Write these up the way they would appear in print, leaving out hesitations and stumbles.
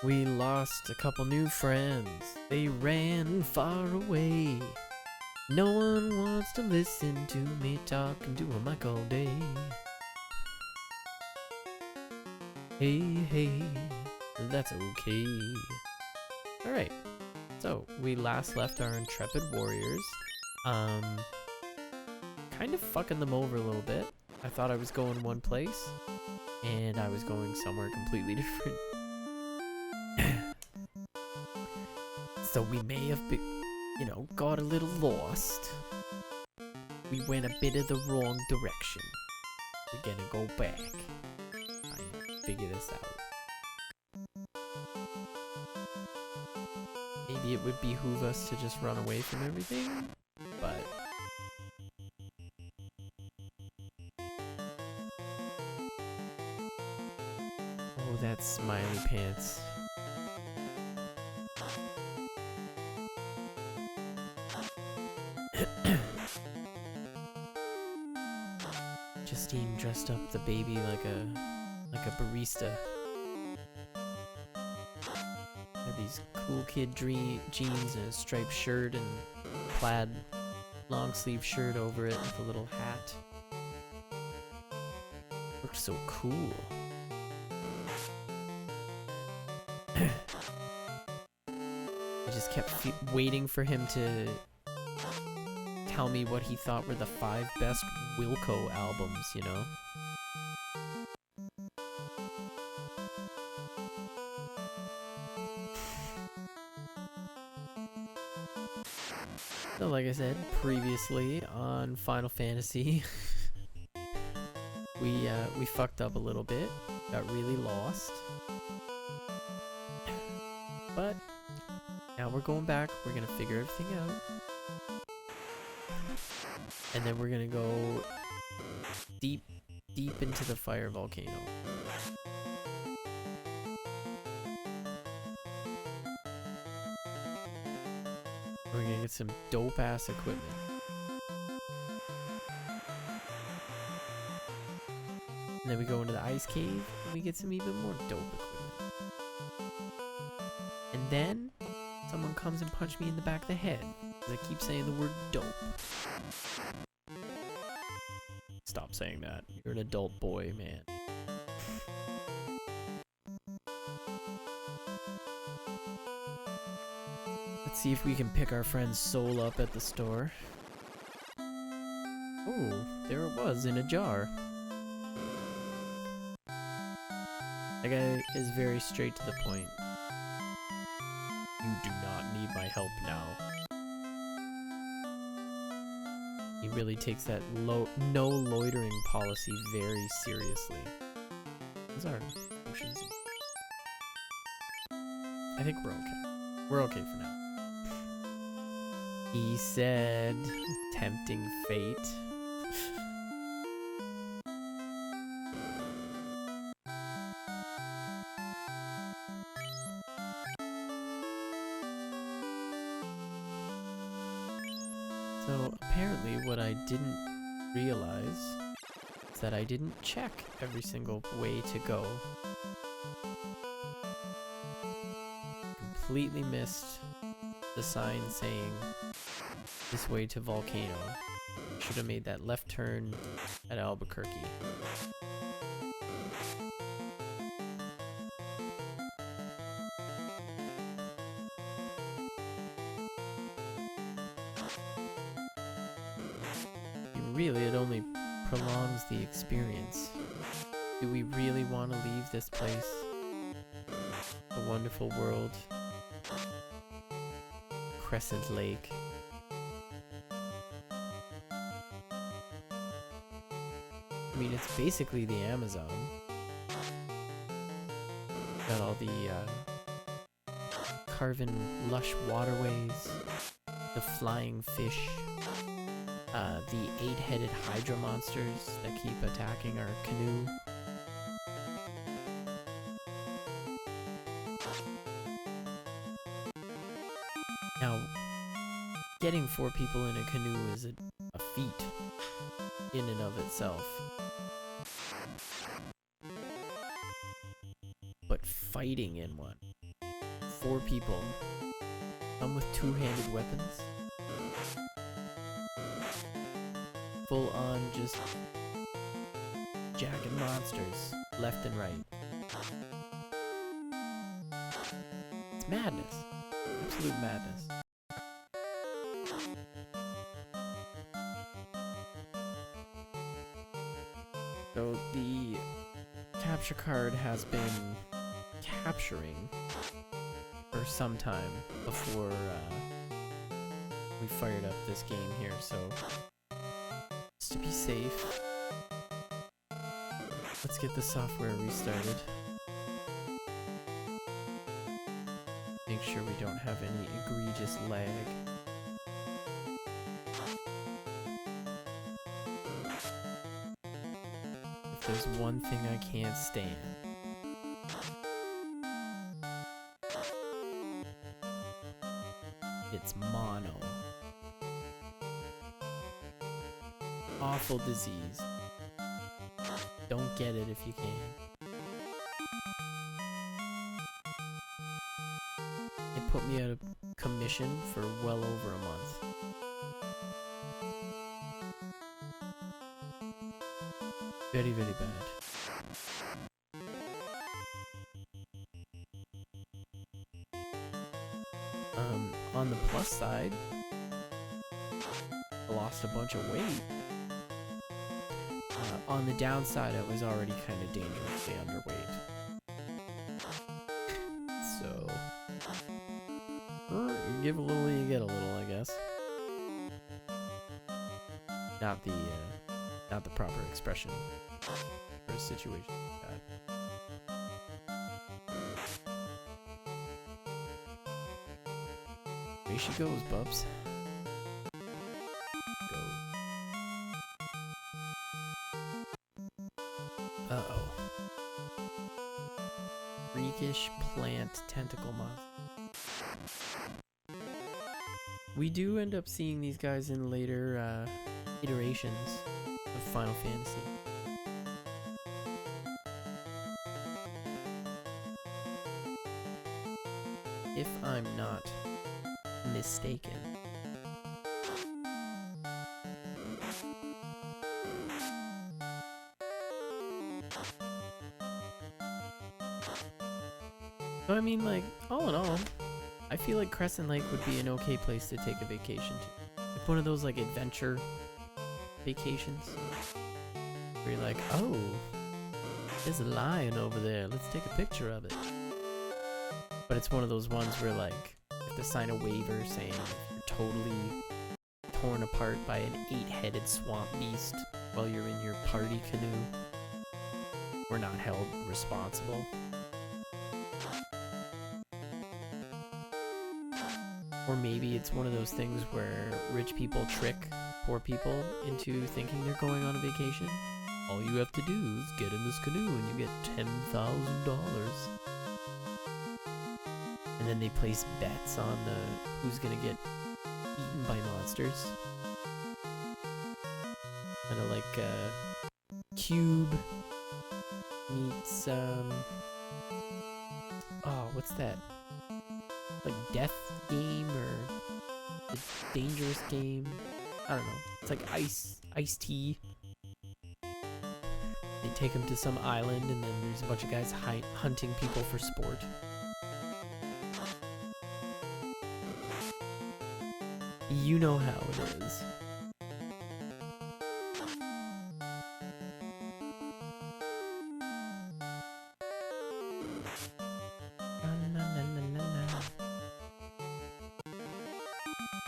We lost a couple new friends. They ran far away. No one wants to listen to me talk into a mic all day. Hey, that's okay. Alright, so we last left our intrepid warriors. Kind of fucking them over a little bit. I thought I was going one place, and I was going somewhere completely different. So we may have been, got a little lost. We went a bit of the wrong direction. We're gonna go back. I figure this out. Maybe it would behoove us to just run away from everything, but oh, that's Smiley Pants. Justine dressed up the baby like a barista. Had these cool kid jeans and a striped shirt and plaid long sleeve shirt over it with a little hat. Looked so cool. I just kept waiting for him to tell me what he thought were the 5 best Wilco albums, So like I said previously on Final Fantasy, we fucked up a little bit, got really lost. But now we're going back, we're gonna figure everything out. And then we're gonna go deep into the fire volcano. We're gonna get some dope ass equipment. And then we go into the ice cave and we get some even more dope equipment. And then someone comes and punches me in the back of the head because I keep saying the word dope. Stop saying that. You're an adult boy, man. Let's see if we can pick our friend's soul up at the store. Oh, there it was in a jar. That guy is very straight to the point. You do not need my help now. He really takes that no loitering policy very seriously. Those are potions. I think we're okay. We're okay for now. He said, tempting fate. So apparently what I didn't realize is that I didn't check every single way to go. Completely missed the sign saying this way to Volcano. Should have made that left turn at Albuquerque. Really, it only prolongs the experience. Do we really want to leave this place? The wonderful world. Crescent Lake. I mean, it's basically the Amazon. Got all the carven lush waterways, the flying fish, the 8-headed Hydra monsters that keep attacking our canoe. Now, getting 4 people in a canoe is a feat in and of itself. But fighting in one, 4 people. Some with two-handed weapons. Full on just jacking monsters left and right. It's madness. Absolute madness. So the capture card has been capturing for some time before we fired up this game here, so just to be safe, let's get the software restarted. Make sure we don't have any egregious lag. If there's one thing I can't stand, it's mono. Awful disease. Don't get it if you can. It put me out of commission for well over a month. Very, very bad. On the plus side, I lost a bunch of weight. On the downside, I was already kind of dangerously underweight. So, you give a little, you get a little, I guess. Not the proper expression for a situation like that. Way she goes, Bubs. Go. Uh-oh. Freakish plant tentacle monster. We do end up seeing these guys in later iterations of Final Fantasy. If I'm not mistaken. So I mean, like, all in all, I feel like Crescent Lake would be an okay place to take a vacation to. Like one of those like adventure vacations where you're like, oh, there's a lion over there, let's take a picture of it. But it's one of those ones where like you have to sign a waiver saying if you're totally torn apart by an 8-headed swamp beast while you're in your party canoe, we're not held responsible. Or maybe it's one of those things where rich people trick poor people into thinking they're going on a vacation. All you have to do is get in this canoe and you get $10,000. And then they place bets on who's gonna get eaten by monsters. Kind of like Cube meets oh, what's that? Like Death Game or the Dangerous Game? I don't know. It's like Ice-T. They take him to some island and then there's a bunch of guys hunting people for sport. You know how it is.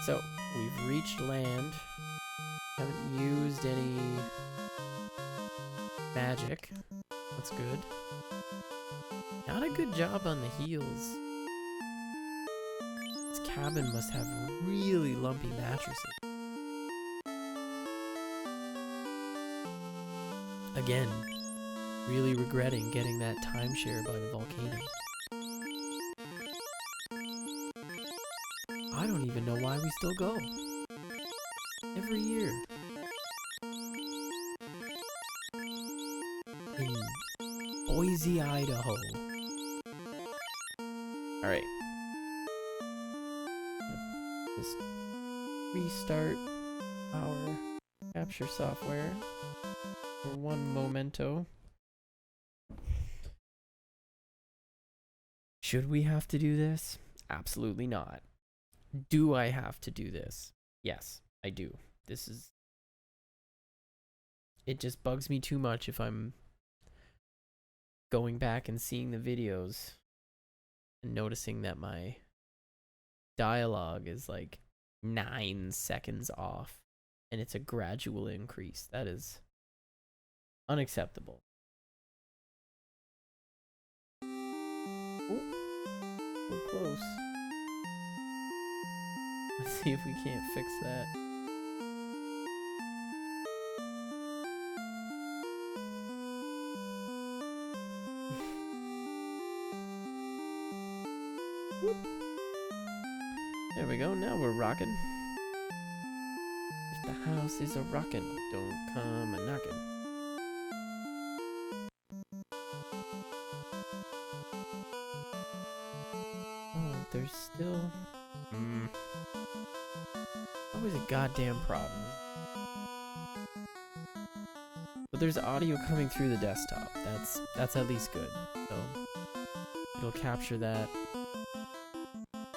So, we've reached land. Haven't used any magic. That's good. Not a good job on the heals. This cabin must have really lumpy mattresses. Again, really regretting getting that timeshare by the volcano. I don't even know why we still go. Every year. In Boise, Idaho. Alright. just restart our capture software for one momento. Should we have to do this? Absolutely not. Do I have to do this? Yes, I do. It just bugs me too much if I'm going back and seeing the videos and noticing that my dialogue is like 9 seconds off and it's a gradual increase. That is unacceptable. Oh, so close. Let's see if we can't fix that. There we go, now we're rocking. If the house is a rockin', don't come a knockin'. Oh, there's still... always a goddamn problem. But there's audio coming through the desktop. That's at least good. So it'll capture that.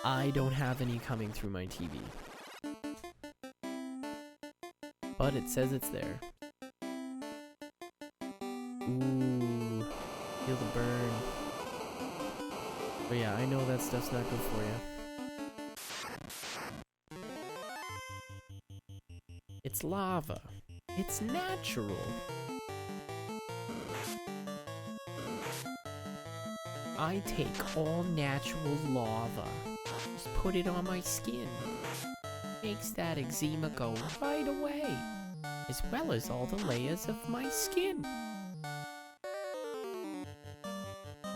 I don't have any coming through my TV. But it says it's there. Ooh, feel the burn. But yeah, I know that stuff's not good for you. It's lava. It's natural. I take all natural lava. Just put it on my skin. Makes that eczema go right away. As well as all the layers of my skin.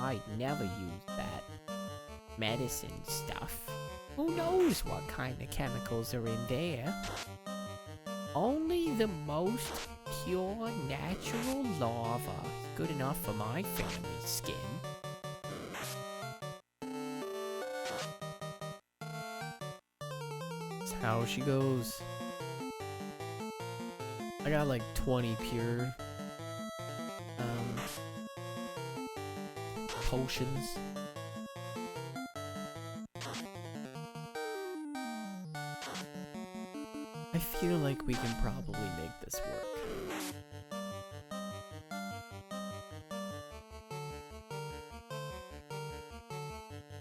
I'd never use that medicine stuff. Who knows what kind of chemicals are in there? Only the most pure natural lava is good enough for my family's skin. That's how she goes. I got like 20 pure potions. I feel like we can probably make this work.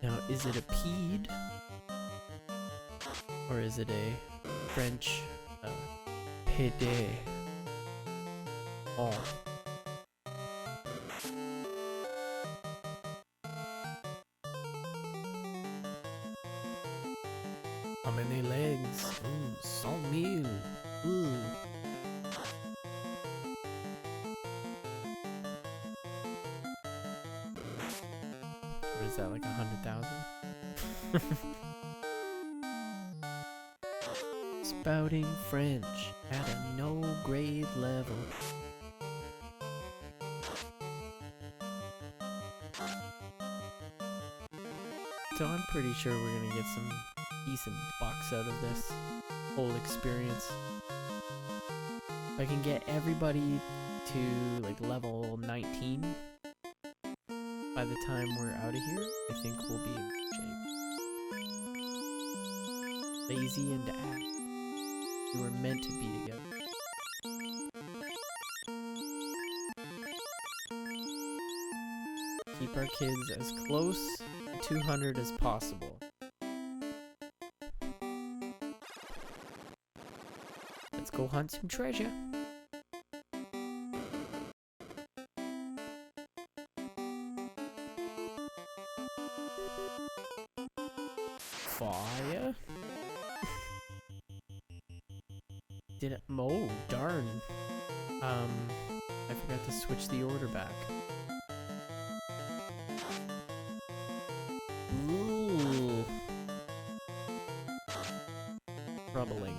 Now, is it a peed? Or is it a French pédé? Oh. How many legs? Ooh, 100,000. Ooh. What is that, like 100,000? Spouting French at a no-grade level. So I'm pretty sure we're gonna get some decent bucks out of this whole experience. If I can get everybody to like level 19 by the time we're out of here, I think we'll be in good shape. Lazy and act. We were meant to be together. Keep our kids as close to 200 as possible. Let's go hunt some treasure. Fire? Did it? Oh, darn. I forgot to switch the order back. Ooh. Troubling.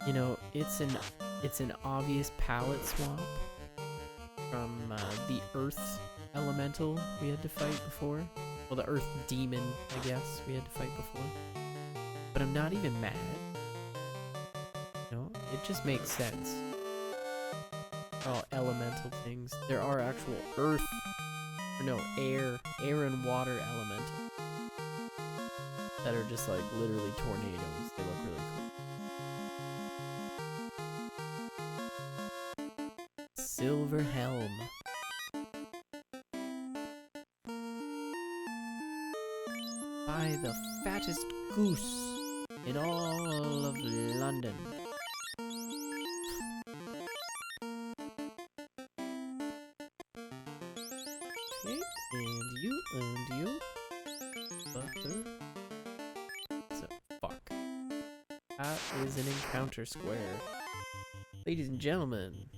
You know, it's an obvious palette swap from the Earth Elemental we had to fight before. Well, the Earth Demon, I guess, we had to fight before. But I'm not even mad. No, it just makes sense. They're all elemental things. There are actual earth, or no, air and water elemental that are just like literally tornadoes. They look really cool. Silver Helm. By the fattest goose in all of London. Okay, and you. Butter. So, fuck. That is an encounter square. Ladies and gentlemen.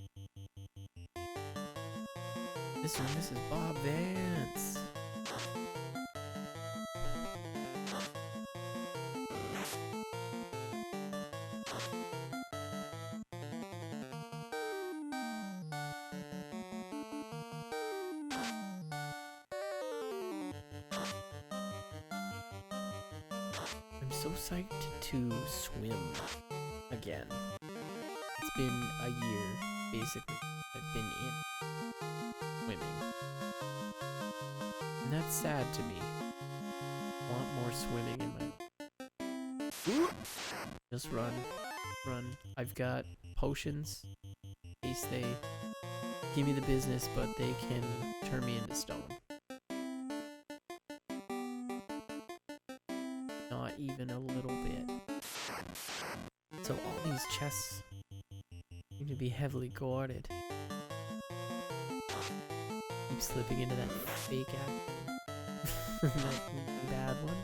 Mr. and Mrs. Bob Vance. I'm so psyched to swim again. It's been a year, basically. I've been in swimming. And that's sad to me. I want more swimming in my life. Just run. I've got potions in case they give me the business, but they can turn me into stone. Not even a little bit. So all these chests seem to be heavily guarded. Keep slipping into that fake app. That bad one.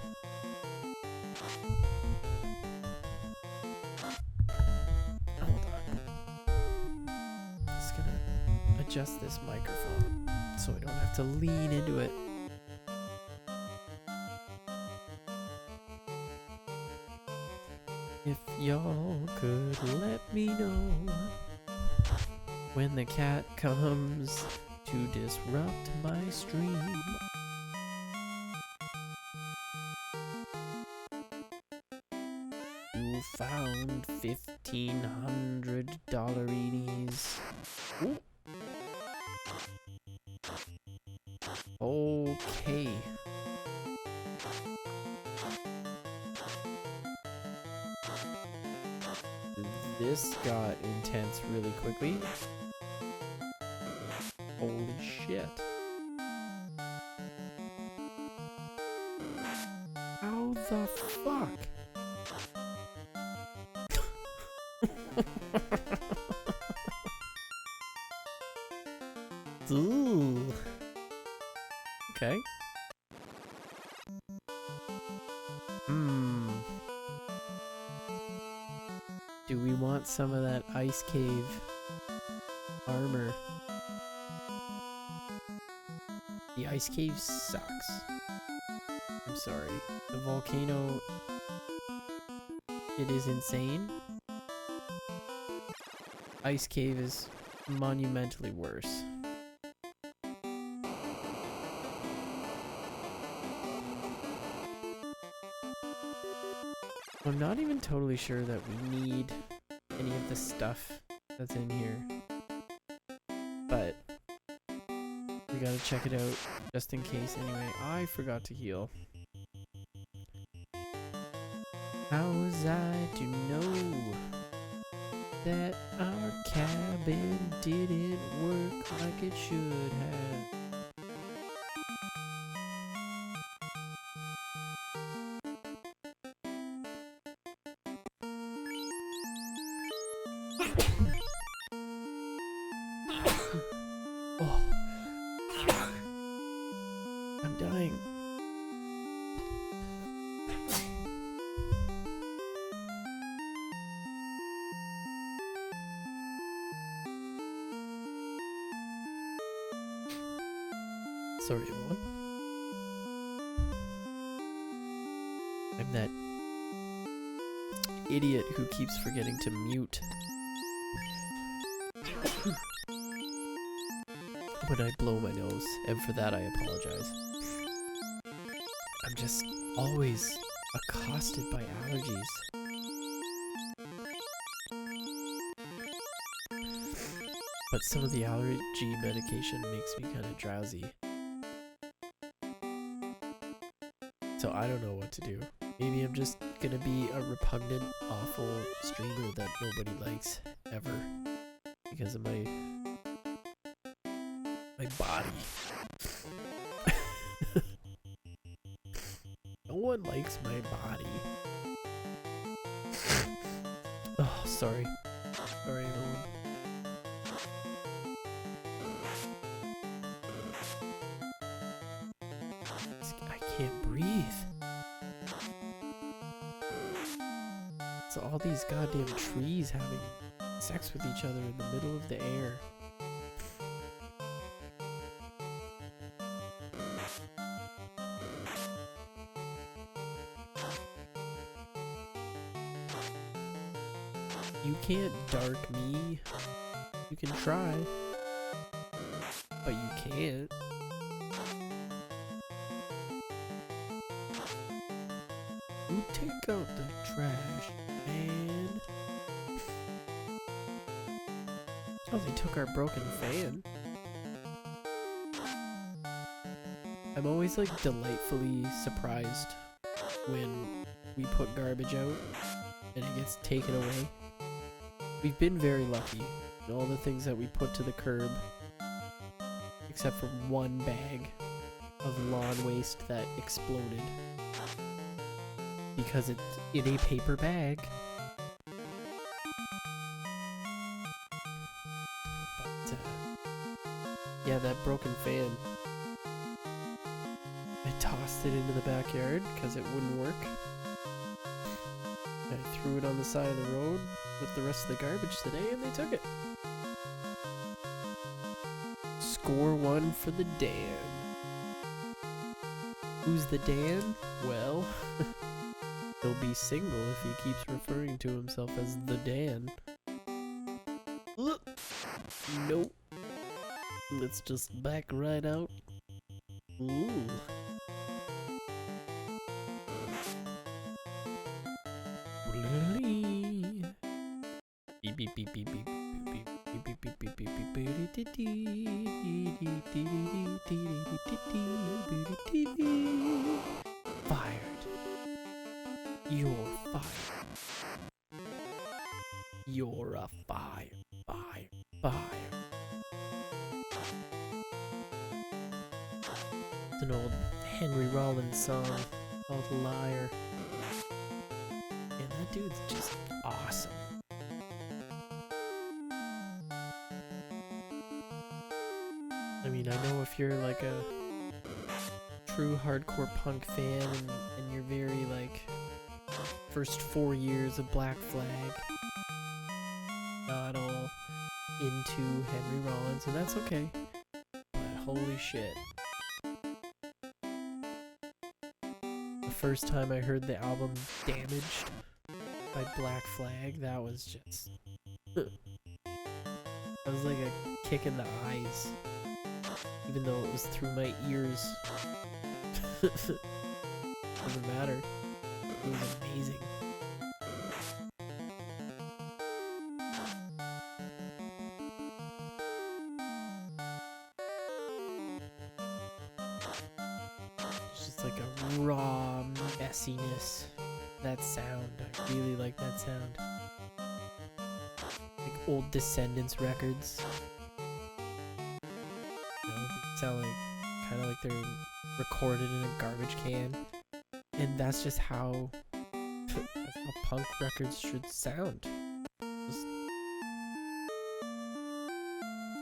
Hold on. Just gonna adjust this microphone so I don't have to lean into it. If y'all could let me know when the cat comes to disrupt my stream. You found $1,500 eenies. Ooh. Okay. This got intense really quickly. Holy shit. How the fuck? Ooh. Okay. Do we want some of that ice cave armor? The ice cave sucks. I'm sorry. The volcano, it is insane. Ice cave is monumentally worse. I'm not even totally sure that we need any of the stuff that's in here, but we gotta check it out just in case anyway. I forgot to heal. How was I to know that our cabin didn't work like it should have? Oh. I'm dying. Sorry, everyone. I'm that idiot who keeps forgetting to mute. when I blow my nose, and for that I apologize. I'm just always accosted by allergies. But some of the allergy medication makes me kind of drowsy. So I don't know what to do. Maybe I'm just gonna be a repugnant, awful streamer that nobody likes ever because of my body. No one likes my body. Oh, sorry. Sorry, everyone. I can't breathe. So all these goddamn trees having sex with each other in the middle of the air. You can't dark me. You can try, but you can't. You take out the trash, man. Oh, they took our broken fan. I'm always like delightfully surprised when we put garbage out and it gets taken away. We've been very lucky in all the things that we put to the curb, except for one bag of lawn waste that exploded because it's in a paper bag. But, yeah, that broken fan. I tossed it into the backyard because it wouldn't work. I threw it on the side of the road with the rest of the garbage today, and they took it. Score one for the Dan. Who's the Dan? Well, he'll be single if he keeps referring to himself as the Dan. Nope. Let's just back right out. Ooh. Beep beep beep beep beep beep beep beep beep beep beep. Fired. You're fired. You're a fire. It's an old Henry Rollins song called Liar. And that dude's just awesome. I mean, I know if you're like a true hardcore punk fan and you're very like first 4 years of Black Flag, not all into Henry Rollins, and that's okay. But holy shit. The first time I heard the album Damaged by Black Flag, that was just... that was like a kick in the eyes. Even though it was through my ears. Doesn't matter. It was amazing. It's just like a raw messiness. That sound. I really like that sound. Like old Descendants records. Sound like kind of like they're recorded in a garbage can, and that's just how punk records should sound.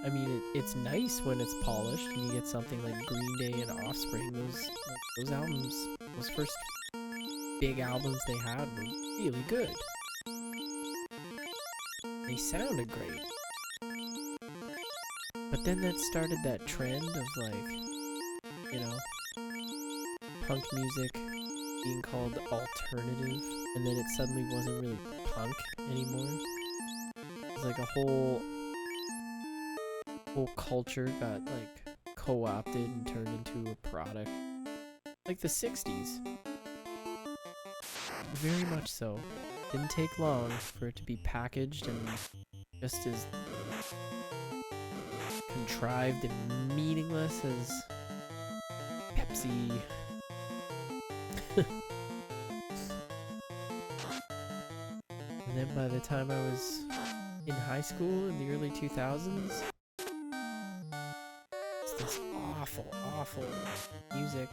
I mean, it's nice when it's polished and you get something like Green Day and Offspring. Those albums, those first big albums they had were really good. They sounded great. But then that started that trend of like, you know, punk music being called alternative, and then it suddenly wasn't really punk anymore. It was like a whole whole culture got like co-opted and turned into a product. Like the 60s. Very much so. Didn't take long for it to be packaged and just as contrived and meaningless as Pepsi. And then by the time I was in high school in the early 2000s, it's this awful music.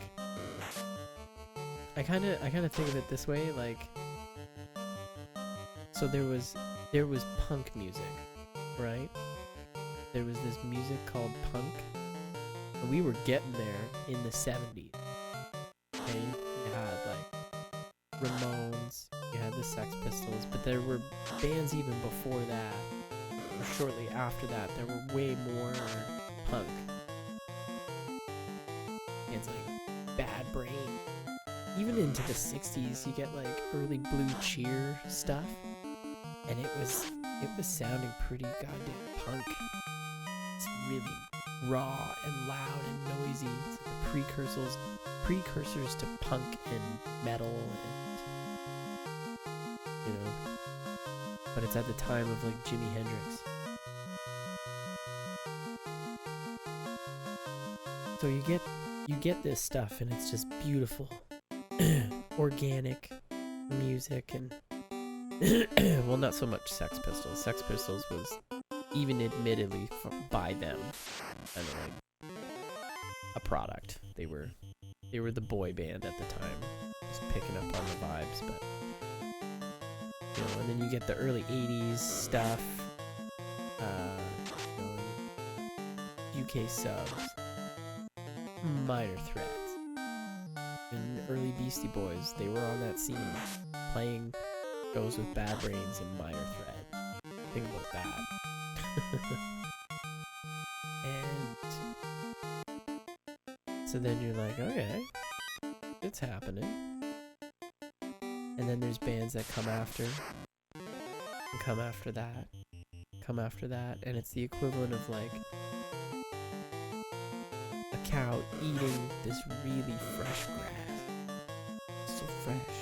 I kind of think of it this way, like, so there was punk music, right? There was this music called punk, and we were getting there in the 70s. Okay, you had like Ramones, you had the Sex Pistols, but there were bands even before that, or shortly after that. There were way more punk bands like Bad Brain. Even into the 60s, you get like early Blue Cheer stuff, and it was sounding pretty goddamn punk. It's really raw and loud and noisy. It's the precursors to punk and metal, and you know. But it's at the time of like Jimi Hendrix. So you get this stuff, and it's just beautiful. Organic music, and well, not so much Sex Pistols. Sex Pistols was even admittedly by them kind of like a product. They were the boy band at the time, just picking up on the vibes. But you know, and then you get the early 80s stuff, you know, UK Subs, Minor Threats, and early Beastie Boys. They were on that scene, playing shows with Bad Brains and Minor Threat. Think about that. And so then you're like, okay, it's happening. And then there's bands that come after, and come after that, and it's the equivalent of like a cow eating this really fresh grass. So fresh.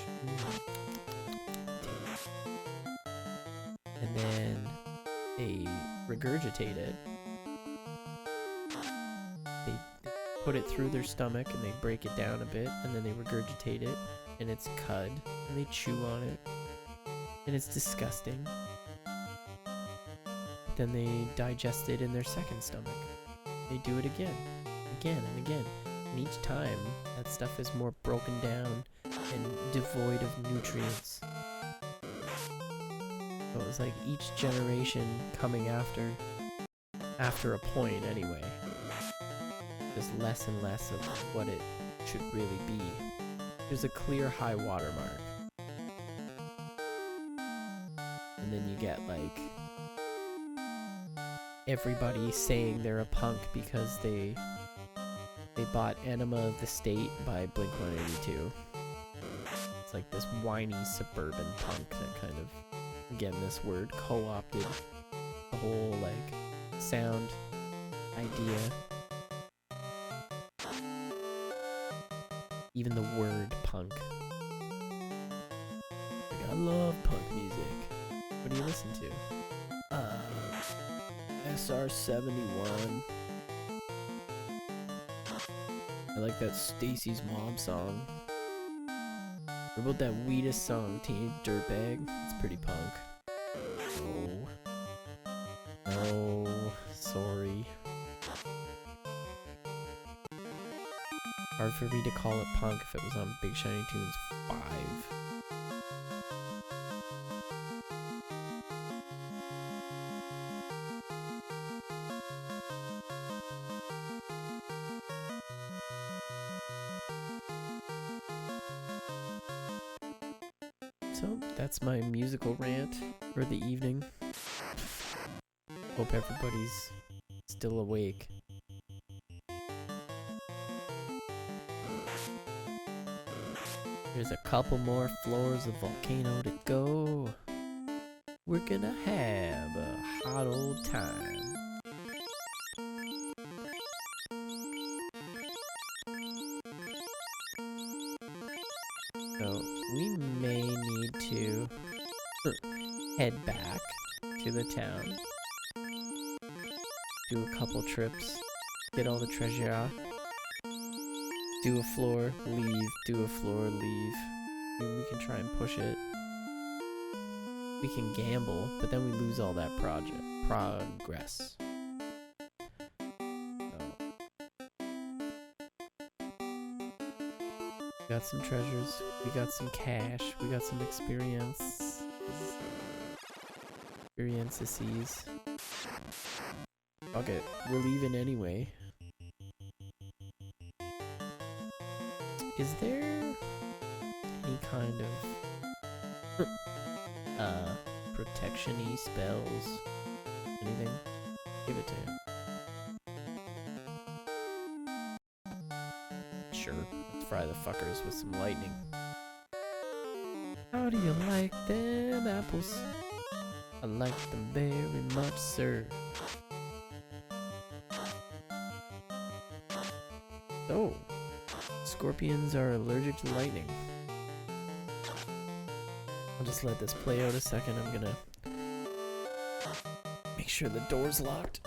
And then they regurgitate it. They put it through their stomach and they break it down a bit, and then they regurgitate it, and it's cud, and they chew on it, and it's disgusting. But then they digest it in their second stomach. They do it again and again, and each time that stuff is more broken down and devoid of nutrients. So it was like each generation coming after a point anyway, just less and less of what it should really be. There's a clear high water mark, and then you get like everybody saying they're a punk because they bought Enema of the State by Blink-182. It's like this whiny suburban punk that kind of, again, this word co-opted the whole like sound idea. Even the word punk. Like, I love punk music. What do you listen to? SR-71. I like that Stacy's Mom song. What about that Wheatus song, Teenage Dirtbag? It's pretty punk. No, sorry. Hard for me to call it punk if it was on Big Shiny Tunes 5. So, that's my musical rant for the evening. Hope everybody's still awake. There's a couple more floors of Volcano to go. We're gonna have a hot old time. So we may need to head back to the town, do a couple trips, get all the treasure out, do a floor, leave, do a floor, leave. We can try and push it. We can gamble, but then we lose all that progress. We got some treasures, we got some cash, we got some experiences. Okay, we're leaving anyway. Is there any kind of protection-y spells? Anything? Give it to him. Sure, let's fry the fuckers with some lightning. How do you like them apples? I like them very much, sir. Oh, scorpions are allergic to lightning. I'll just let this play out a second. I'm gonna make sure the door's locked.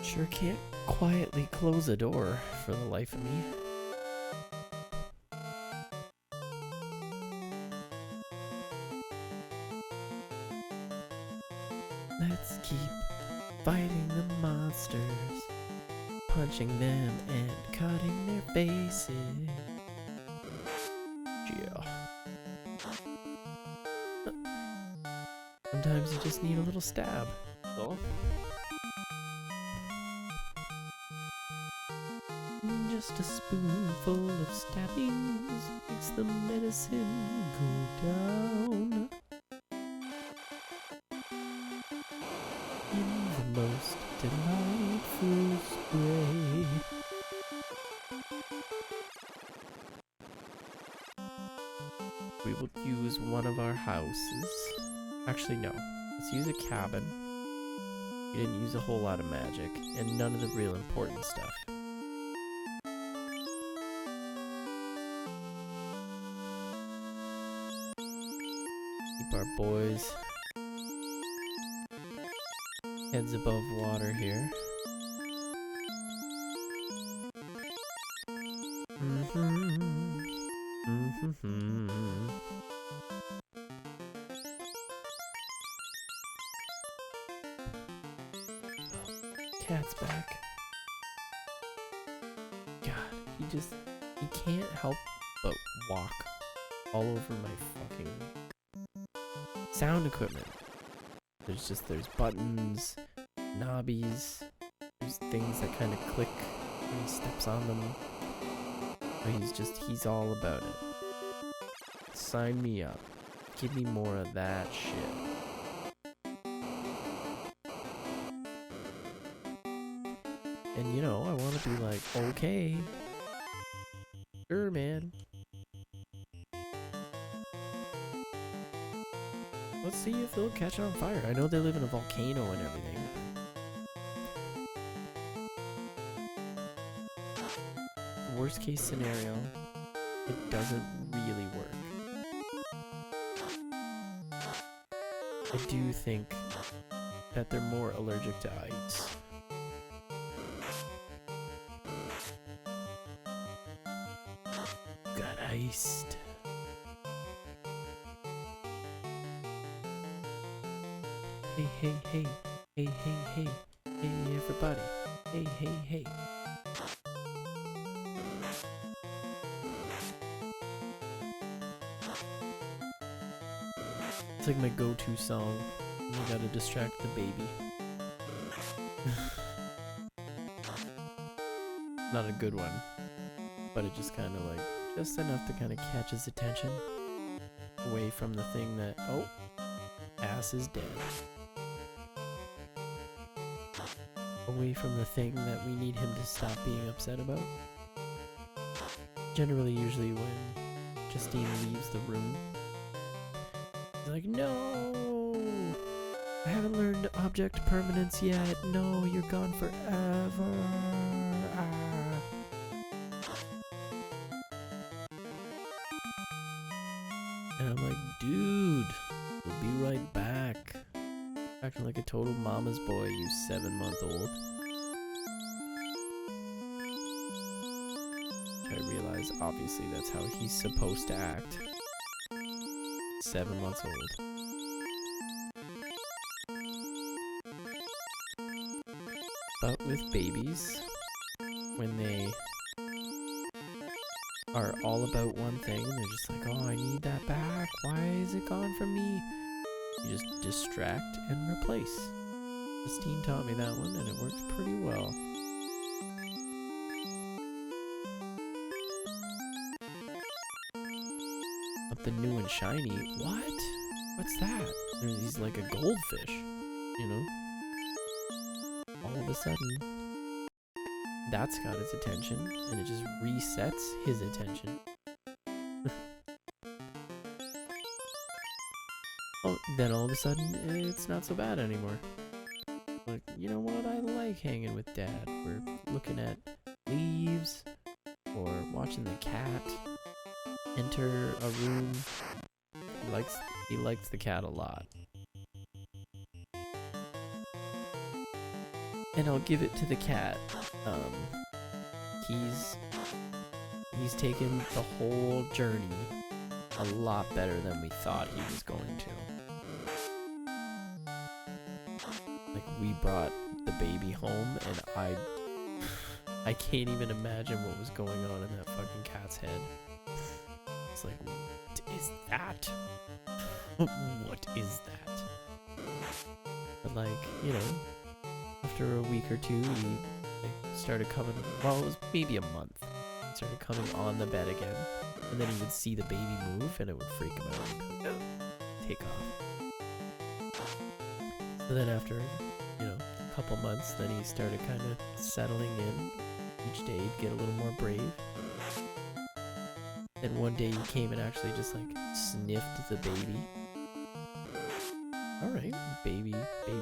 Sure can't quietly close a door for the life of me. Let's keep fighting the monsters, punching them and cutting their faces. Yeah. Sometimes you just need a little stab. So. Just a spoonful of stabbings makes the medicine go down in the most delightful spray. We will use one of our houses. Actually, no. Let's use a cabin. We didn't use a whole lot of magic, and none of the real important stuff. Our boys' heads above water here. Cat's back. God, he can't help but walk all over my fucking sound equipment. There's buttons, knobbies, there's things that kind of click when he steps on them. But he's all about it. Sign me up. Give me more of that shit. And you know, I want to be like, okay, sure, man. Let's see if they'll catch on fire. I know they live in a volcano and everything. Worst case scenario, it doesn't really work. I do think that they're more allergic to ice. Got iced. Hey, hey, hey, hey, hey, hey, hey, everybody. Hey, hey, hey. It's like my go-to song. You gotta distract the baby. Not a good one, but it just kind of like, just enough to kind of catch his attention away from the thing that, oh, ass is dead. Away from the thing that we need him to stop being upset about. Generally, usually when Justine leaves the room, he's like, no, I haven't learned object permanence yet. No, you're gone forever. Ah. And I'm like, dude, we'll be right back. Acting like a total mama's boy, you 7-month-old. I realize, obviously, that's how he's supposed to act. 7 months old. But with babies, when they are all about one thing, and they're just like, oh, I need that back. Why is it gone from me? You just distract and replace. Justine taught me that one, and it works pretty well. Up the new and shiny. What? What's that? He's like a goldfish, you know? All of a sudden, that's got his attention, and it just resets his attention. Oh, then all of a sudden, it's not so bad anymore. Like, you know what? I like hanging with Dad. We're looking at leaves, or watching the cat enter a room. He likes the cat a lot. And I'll give it to the cat. He's taken the whole journey a lot better than we thought he was going to. Like, we brought the baby home, and I can't even imagine what was going on in that fucking cat's head. It's like, what is that? What is that? But like, you know, after a week or two, he started coming, well, it was maybe a month. He started coming on the bed again, and then he would see the baby move, and it would freak him out. Take off. So then after, you know, a couple months, then he started kind of settling in. Each day he'd get a little more brave. And one day he came and actually just like sniffed the baby. Alright, baby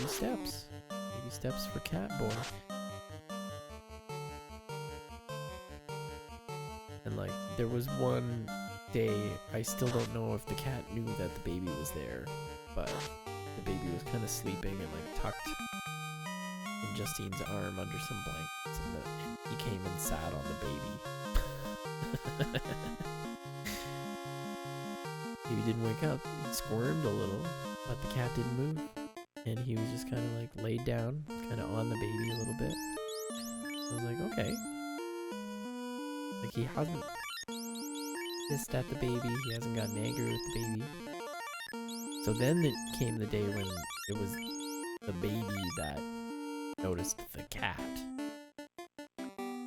steps. Baby steps for cat boy. And like, there was one day, I still don't know if the cat knew that the baby was there, but the baby was kind of sleeping and like tucked in Justine's arm under some blankets, and he came and sat on the baby. Baby didn't wake up. He squirmed a little, but the cat didn't move, and he was just kind of like laid down, kind of on the baby a little bit. I was like, okay. Like, he hasn't hissed at the baby, he hasn't gotten angry with the baby. So then it came the day when it was the baby that noticed the cat.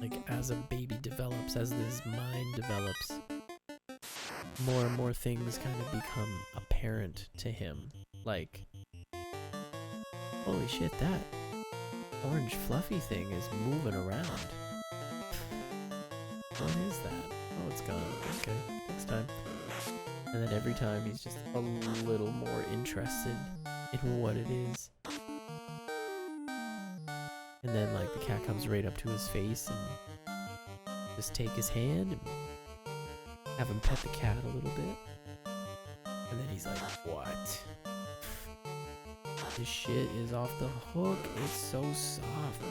Like, as a baby develops, as his mind develops, more and more things kind of become apparent to him. Like, holy shit, that orange fluffy thing is moving around. What is that? Oh, it's gone. Okay, next time. And then every time he's just a little more interested in what it is. And then like the cat comes right up to his face and just take his hand and have him pet the cat a little bit. And then he's like, what? This shit is off the hook. It's so soft.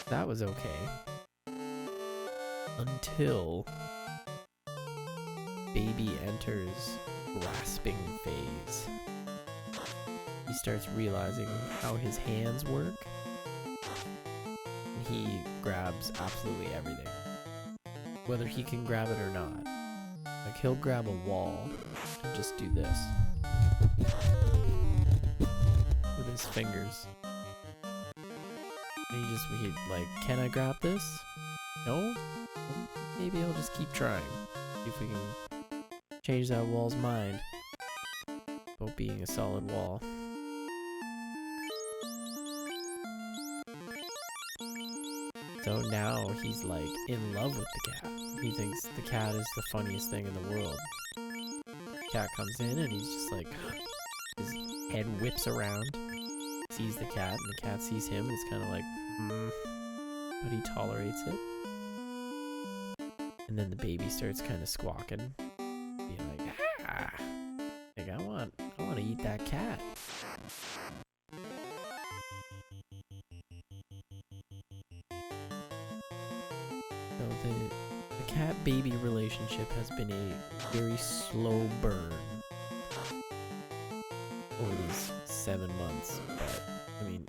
That was okay. Until baby enters grasping phase. He starts realizing how his hands work. And he grabs absolutely everything. Whether he can grab it or not. Like, he'll grab a wall and just do this with his fingers. Like, can I grab this? No? Well, maybe I'll just keep trying. See if we can change that wall's mind about being a solid wall. So now he's like in love with the cat. He thinks the cat is the funniest thing in the world. Cat comes in and he's just like, his head whips around, sees the cat, and the cat sees him, and it's kind of like, but he tolerates it. And then the baby starts kind of squawking, being like, like I want to eat that cat. So the cat-baby relationship has been a very slow burn over these 7 months, but I mean,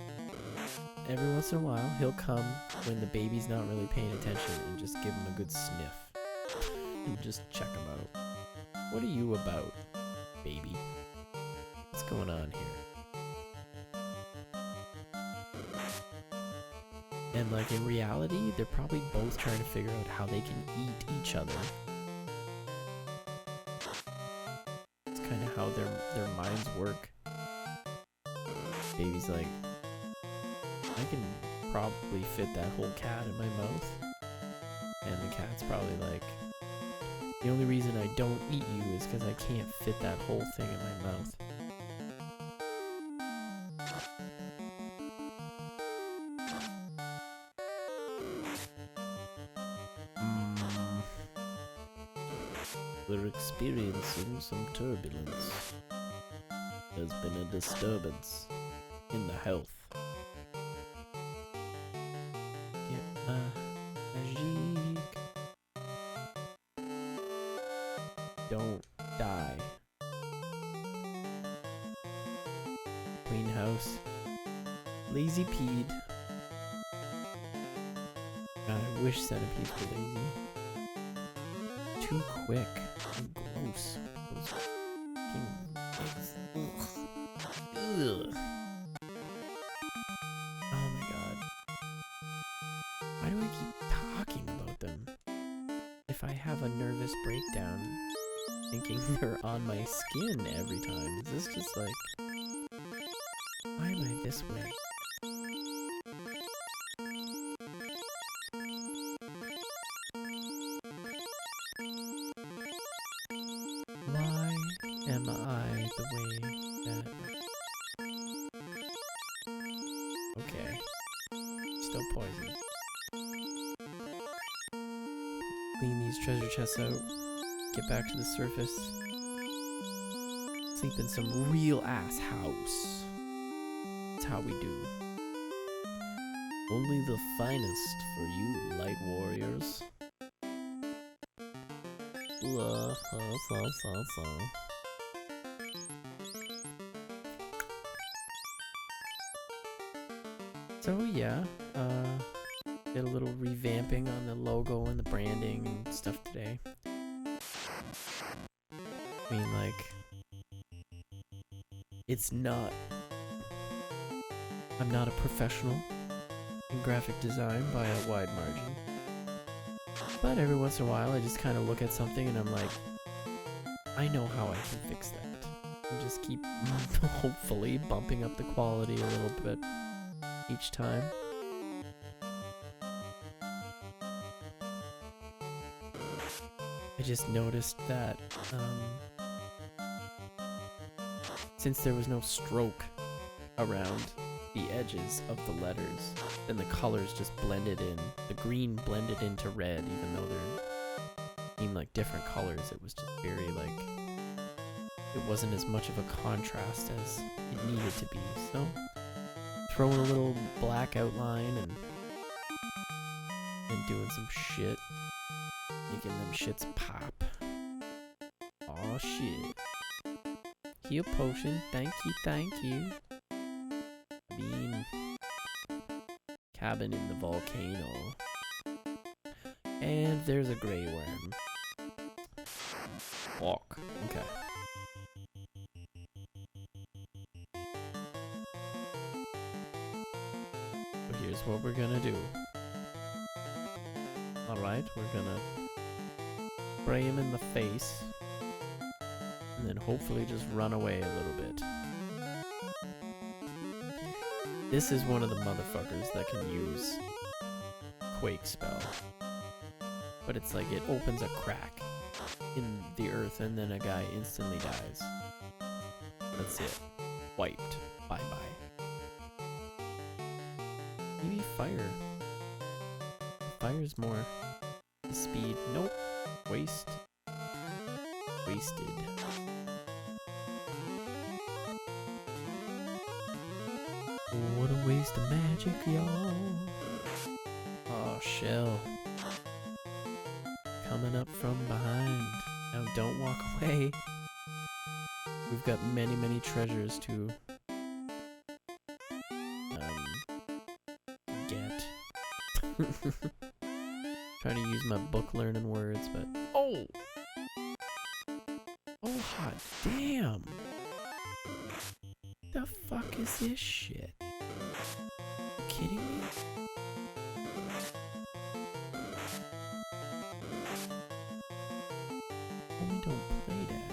every once in a while he'll come when the baby's not really paying attention and just give him a good sniff and just check him out. What are you about, baby? What's going on here? And like in reality, they're probably both trying to figure out how they can eat each other. It's kind of how their minds work. Baby's like, I can probably fit that whole cat in my mouth. And the cat's probably like, the only reason I don't eat you is because I can't fit that whole thing in my mouth. We're experiencing some turbulence. There's been a disturbance in the health. Magique. Don't die. Clean house. Lazy peed. God, I wish centipedes were lazy. Too quick. And gross. Those fucking eggs. Ugh. Oh my god. Why do I keep talking about them? If I have a nervous breakdown, thinking they're on my skin every time, is this just like... Why am I this way? Why am I the way that... Okay. Still poison. Clean these treasure chests out. Get back to the surface. Sleep in some real ass house. That's how we do. Only the finest for you, light warriors. So yeah, did a little revamping on the logo and the branding and stuff today. I mean, like, it's not... I'm not a professional in graphic design by a wide margin. But every once in a while, I just kind of look at something and I'm like, I know how I can fix that. And just keep, hopefully, bumping up the quality a little bit each time. I just noticed that since there was no stroke around the edges of the letters, then the colors just blended in. The green blended into red, even though they're seemed like different colors. It was just very like, it wasn't as much of a contrast as it needed to be. So throwing a little black outline and doing some shit, making them shits pop. Aw shit. Heal potion, thank you. Bean. Cabin in the volcano. And there's a grey worm. Walk. Okay. So here's what we're gonna do. Alright, we're gonna spray him in the face. And then hopefully just run away a little bit. This is one of the motherfuckers that can use Quake Spell. But it's like it opens a crack in the earth and then a guy instantly dies. That's it. Wiped. Bye-bye. Maybe fire. Fire's more speed. Nope. Waste. Wasted. What a waste of magic, y'all. Oh, shell. Coming up from behind. Now don't walk away. We've got many, many treasures to get. Trying to use my book learning words, but oh! Oh, hot damn! The fuck is this shit? You kidding me? Homie, don't play that.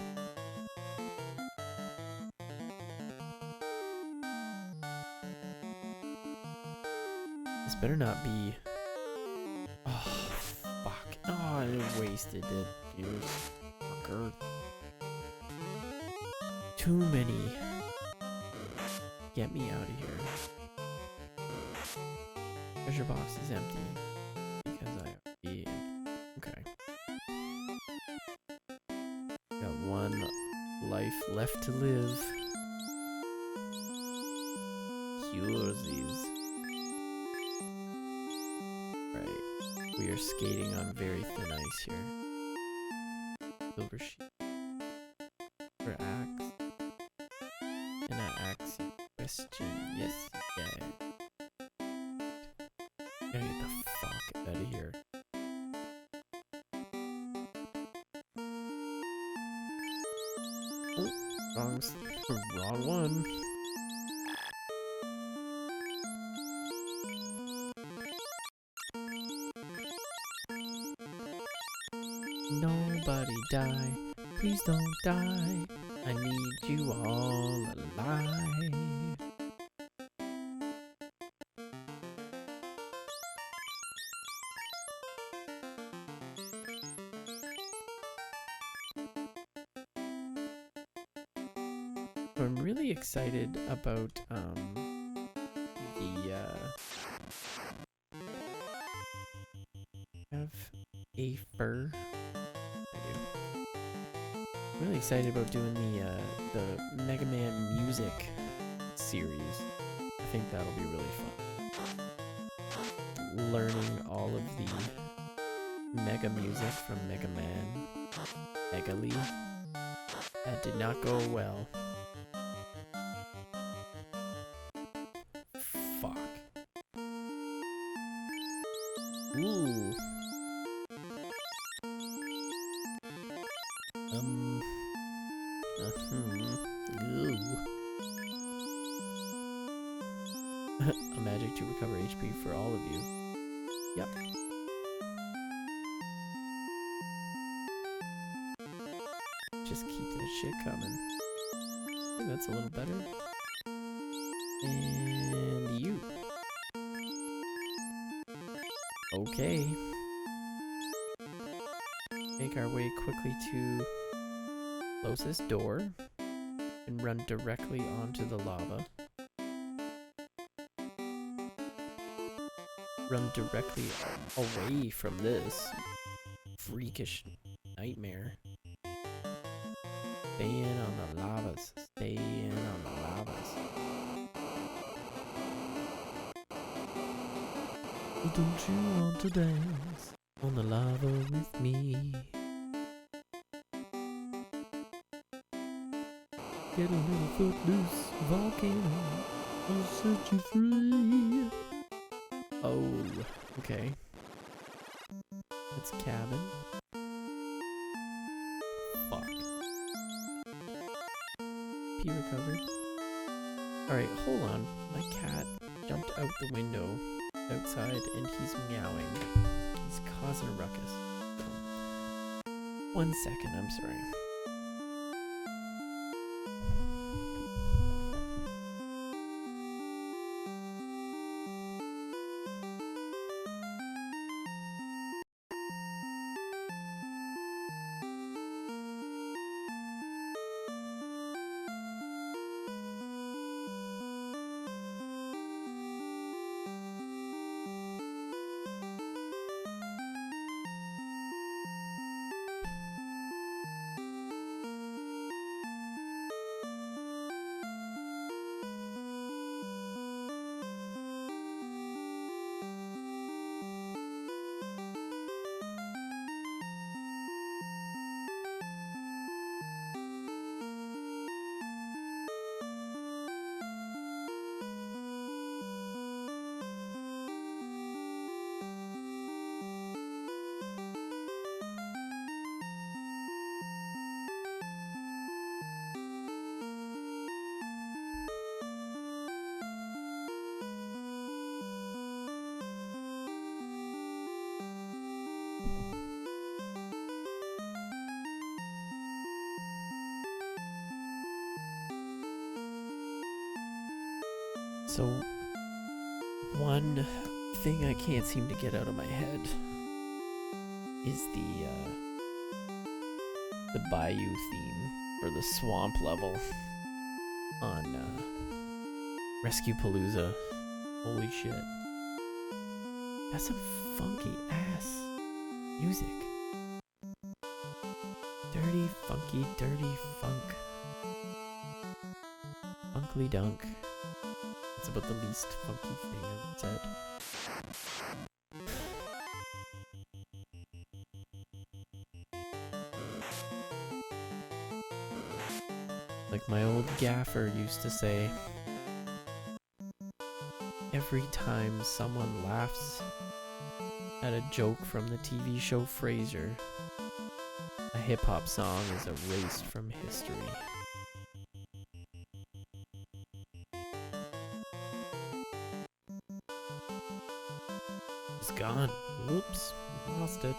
This better not be. Oh, fuck. Oh, I wasted it. You fucker. Too many. Get me out of here. Treasure box is empty. Because I am. Okay. Got one life left to live. Curesies. Right. We are skating on very thin ice here. Silver sheet. For axe. Can I ask you a question? Yes, yeah. Gotta get the fuck out of here. Oh, wrong one. Nobody die. Please don't die. I need you all alive. I'm really excited about have a fur. I do. I'm really excited about doing the Mega Man music series. I think that'll be really fun. Learning all of the Mega music from Mega Man, Megaly. That did not go well. Fuck. Ooh. Ooh. A magic to recover HP for all of you. Yep. Just keep that shit coming. I think that's a little better. And you. Okay. Make our way quickly to closest door and run directly onto the lava. Run directly away from this freakish nightmare. Stay in on the lavas. Stay in on the lavas. Don't you want to dance on the lava with me? Get a little footloose, volcano, I'll set you free. Oh, okay. That's cabin. Fuck. P recovered. Alright, hold on. My cat jumped out the window outside and he's meowing. He's causing a ruckus. So, 1 second, I'm sorry. So, one thing I can't seem to get out of my head is the Bayou theme for the swamp level on Rescue Palooza. Holy shit. That's some funky ass music. Dirty, funky, dirty funk. Funkly dunk. That's about the least funky thing I've said. Like my old gaffer used to say, every time someone laughs at a joke from the TV show Frasier, a hip-hop song is erased from history. It's gone. Whoops, lost it.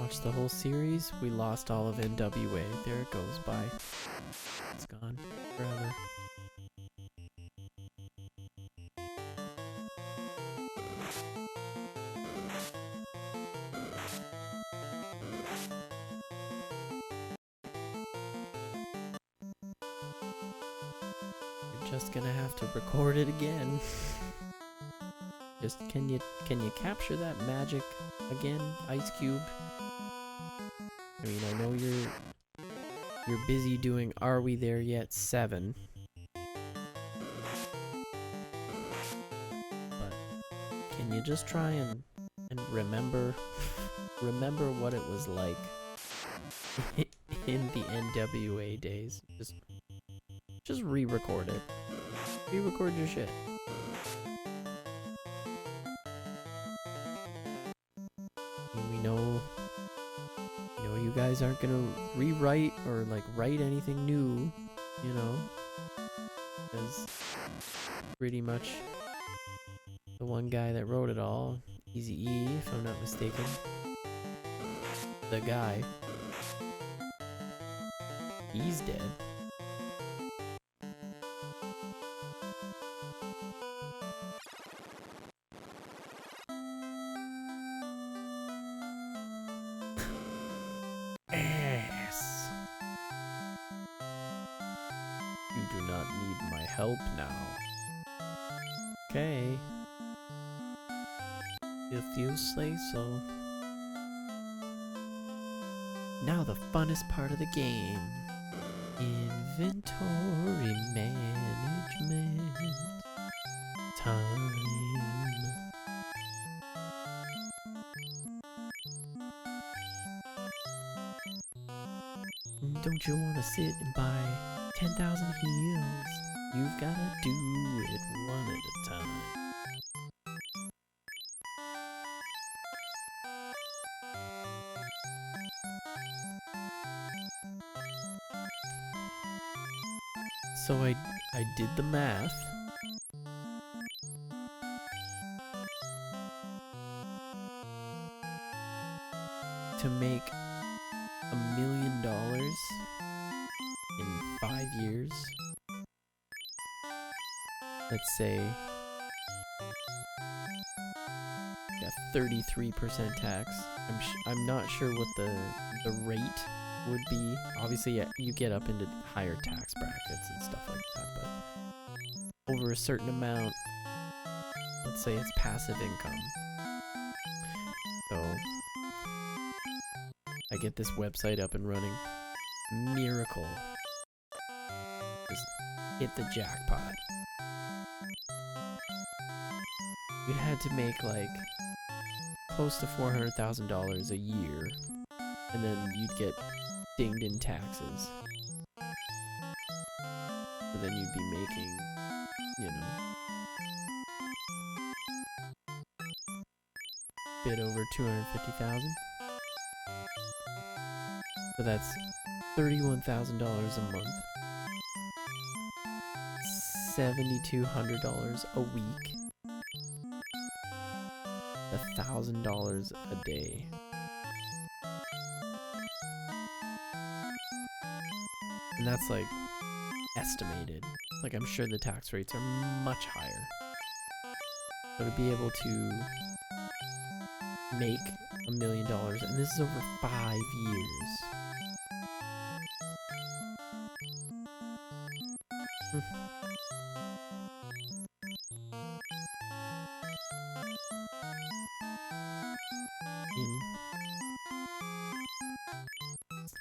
Watched the whole series. We lost all of NWA. There it goes. Bye. It's gone forever. You're just gonna have to record it again. Just can you capture that magic again, Ice Cube? I mean, I know you're busy doing Are We There Yet 7. But can you just try and remember what it was like in the NWA days? Just re-record it. Re-record your shit. We know you guys aren't gonna rewrite or like write anything new, you know, because pretty much the one guy that wrote it all, Eazy-E, if I'm not mistaken, the guy, he's dead. You do not need my help now. Okay. If you say so. Now the funnest part of the game. Inventory management. Time. Don't you want to sit and buy 10,000 heals? You've gotta do it one at a time. So I did the math. To make $1 million in 5 years, let's say a 33% tax. I'm not sure what the rate would be. Obviously, yeah, you get up into higher tax brackets and stuff like that, but over a certain amount, let's say it's passive income. So I get this website up and running. Miracle. Just hit the jackpot. You'd had to make like close to $400,000 a year, and then you'd get dinged in taxes. So then you'd be making, you know, a bit over $250,000. So that's $31,000 a month, $7,200 a week, $1,000 a day. And that's like estimated. Like, I'm sure the tax rates are much higher. So to be able to make $1 million, and this is over 5 years.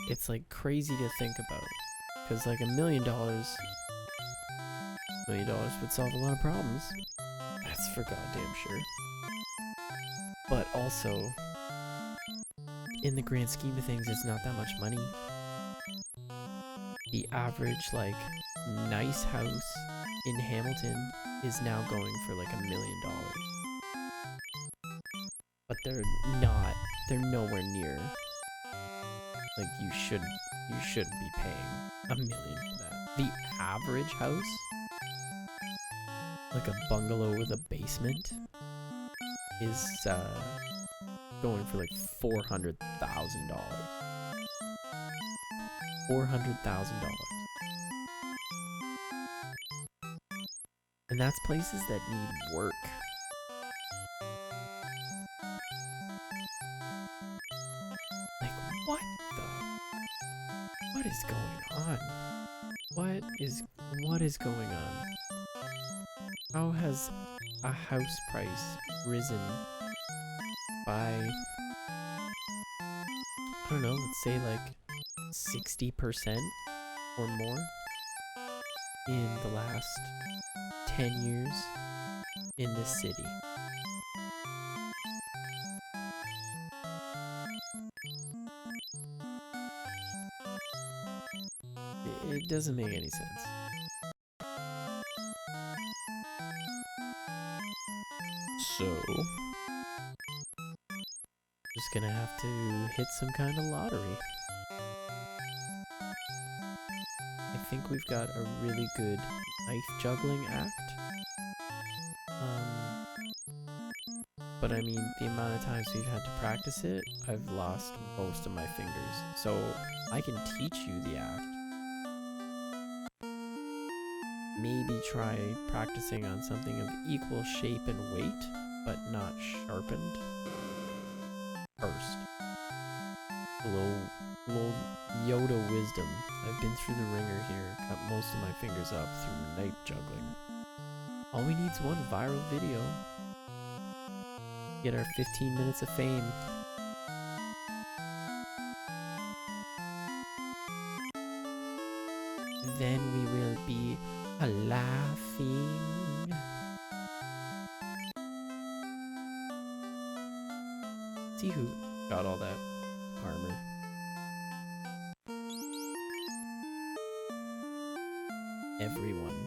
It's like crazy to think about, because like $1 million would solve a lot of problems. That's for goddamn sure. But also, in the grand scheme of things, it's not that much money. The average like nice house in Hamilton is now going for like $1 million. But they're nowhere near. Like, you shouldn't be paying $1 million for that. The average house, like a bungalow with a basement, is going for like $400,000. $400,000. And that's places that need work. Like, what is going on? What is going on? How has a house price risen by, I don't know, let's say like 60% or more in the last 10 years in this city? It doesn't make any sense. So, just gonna have to hit some kind of lottery. I think we've got a really good knife juggling act. But I mean, the amount of times we've had to practice it, I've lost most of my fingers. So I can teach you the act. Maybe try practicing on something of equal shape and weight, but not sharpened first. A little Yoda wisdom. I've been through the ringer here, cut most of my fingers up through knife juggling. All we need is one viral video. Get our 15 minutes of fame. Then we will be laughing. See who got all that armor. Everyone.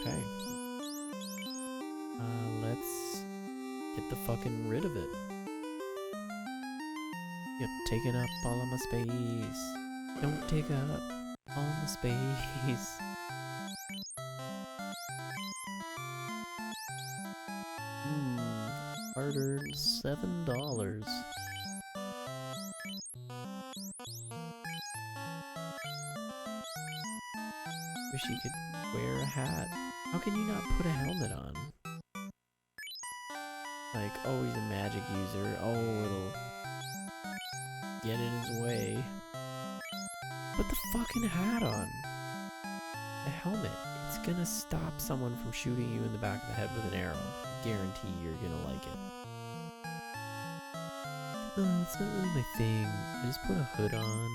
Okay. Let's get the fucking rid of it. You're taking up all of my space. Don't take up all my space. hard-earned $7. Wish you could wear a hat. How can you not put a helmet on? Like, oh, he's a magic user. Oh, it'll get in his way. Put the fucking hat on. The helmet. It's gonna stop someone from shooting you in the back of the head with an arrow. Guarantee you're gonna like it. Oh, it's not really my thing. I just put a hood on.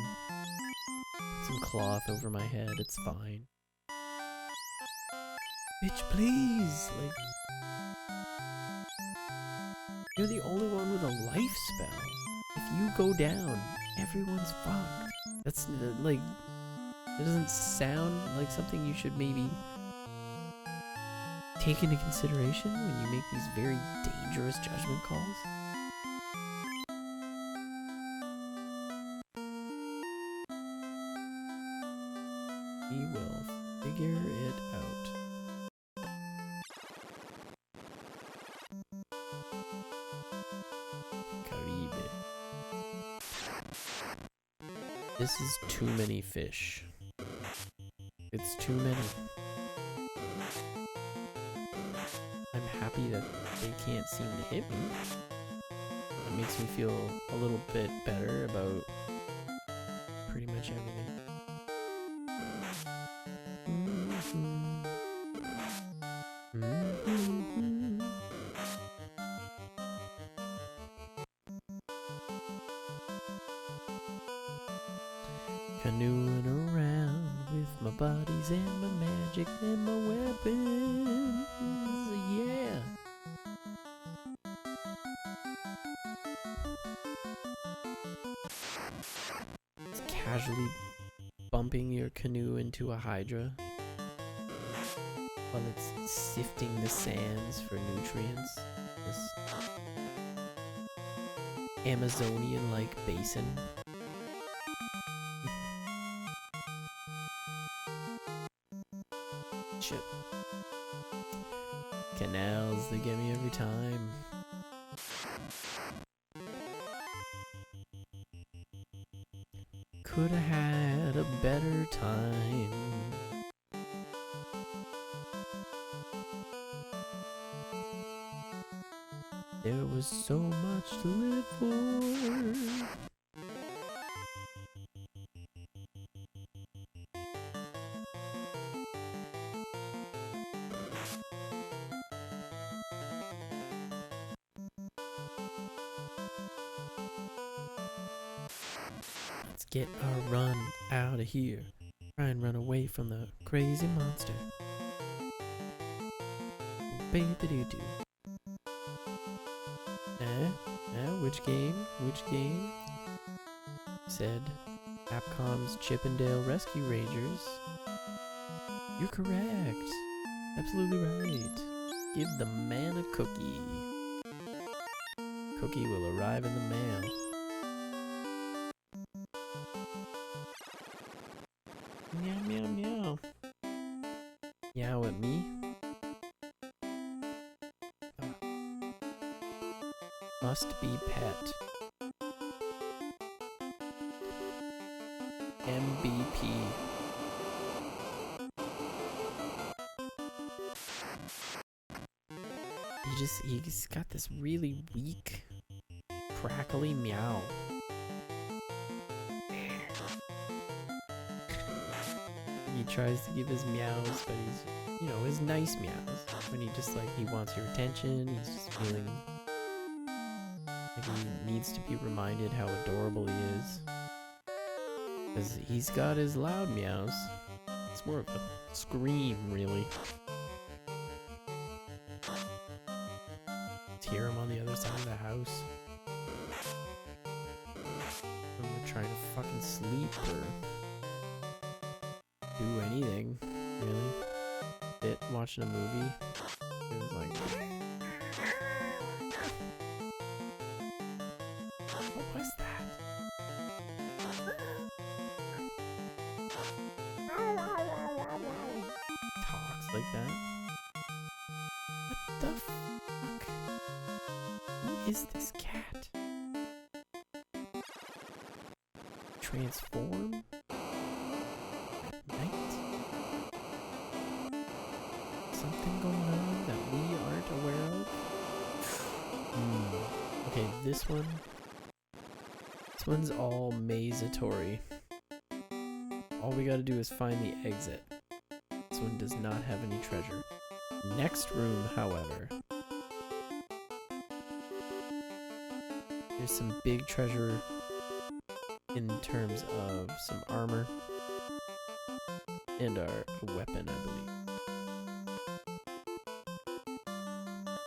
Put some cloth over my head. It's fine. Bitch, please! Like, you're the only one with a life spell. If you go down, everyone's fucked. That's, like, it doesn't sound like something you should maybe take into consideration when you make these very dangerous judgment calls. We will figure it out. Caribe. This is too many fish. It's too many. I'm happy that they can't seem to hit me. It makes me feel a little bit better about pretty much everything. Canoeing around with my bodies and my magic and my weapons, yeah. It's casually bumping your canoe into a hydra while it's sifting the sands for nutrients. This Amazonian-like basin. Shit. Canals, they get me every time. Coulda had a better time. There was so much to live for. Let's get our run out of here. Try and run away from the crazy monster. Baby-doo-doo. Which game? Which game? Said Capcom's Chippendale Rescue Rangers. You're correct. Absolutely right. Give the man a cookie. Cookie will arrive in the mail. Meow, meow, meow. Meow at me. Must be pet. MVP. He's got this really weak, crackly meow. He tries to give his meows, but he's, you know, his nice meows. When he just, like, he wants your attention, he's just feeling like he needs to be reminded how adorable he is. Because he's got his loud meows. It's more of a scream, really. Let's hear him on the other side of the house. When we're trying to fucking sleep or do anything, really. Watching a movie. It was like... What was that? Talks like that? What the fuck? is this cat? Transform? At night? Something going on that we aren't aware of? Okay, this one's all mazatory. All we gotta do is find the exit. This one does not have any treasure. Next room, however, there's some big treasure in terms of some armor and our weapon, I believe.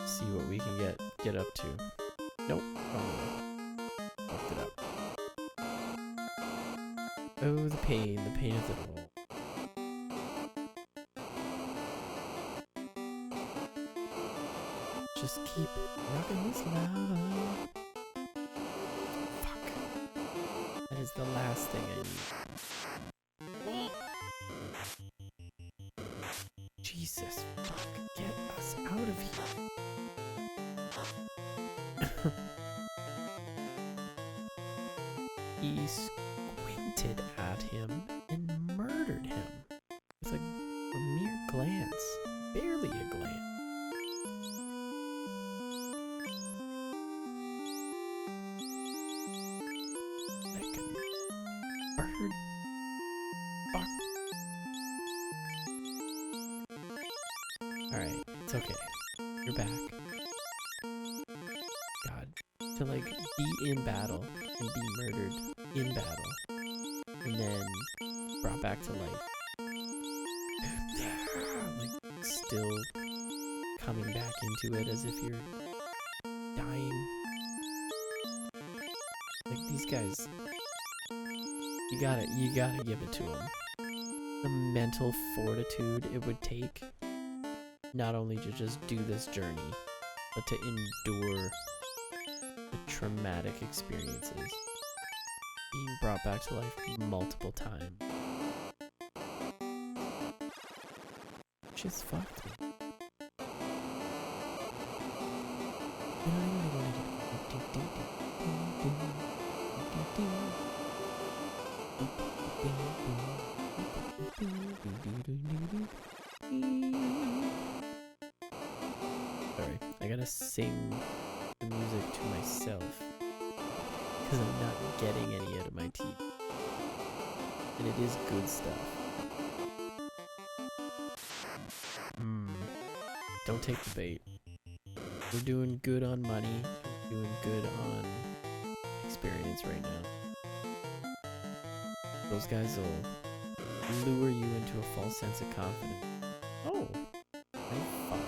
See what we can get up to. Nope, wrong way. Fucked it up. Oh, the pain of it all. Just keep rocking this lava. Fuck. That is the last thing I need. Jesus, fuck. Get us out of here. He squinted at him and murdered him with a mere glance. Barely a glance. Bird. Fuck. Alright, it's okay. You're back. God. To like be in battle and be murdered in battle. And then brought back to life. Like still coming back into it as if you're dying. Like these guys. You gotta give it to them. The mental fortitude it would take, not only to just do this journey, but to endure the traumatic experiences. Being brought back to life multiple times. Just fucked me. Sorry, I gotta sing the music to myself because I'm not getting any out of my teeth. And it is good stuff. Don't take the bait. We're doing good on money. We're doing good on experience right now. Those guys will lure you into a false sense of confidence. Oh, I thought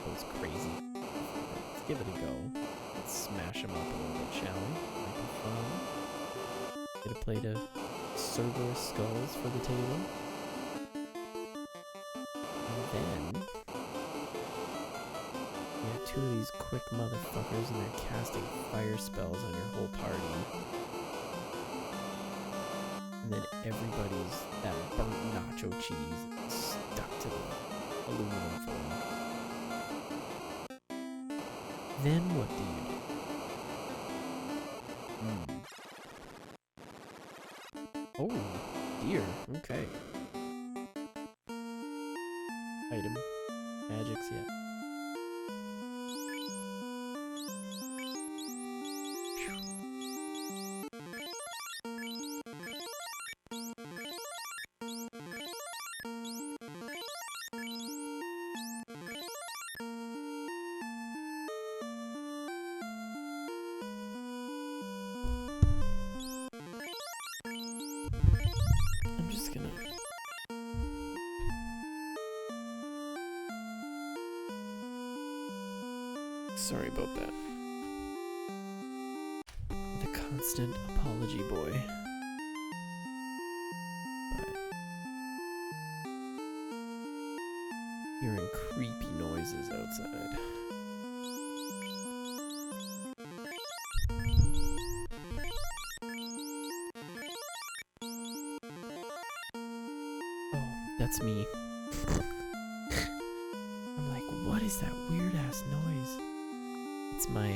that was crazy. Let's give it a go. Let's smash them up a little bit, shall we? Might be fun. Get a plate of Cerberus skulls for the table. And then you have two of these quick motherfuckers and they're casting fire spells on your whole party. And then everybody's that burnt nacho cheese stuck to the aluminum foil. Then what do you do? Oh, dear. Okay. Item. Magics, yeah. I'm just gonna... Sorry about that. The constant apology boy. But hearing creepy noises outside. Oh, that's me. I'm like, what is that weird ass noise? It's my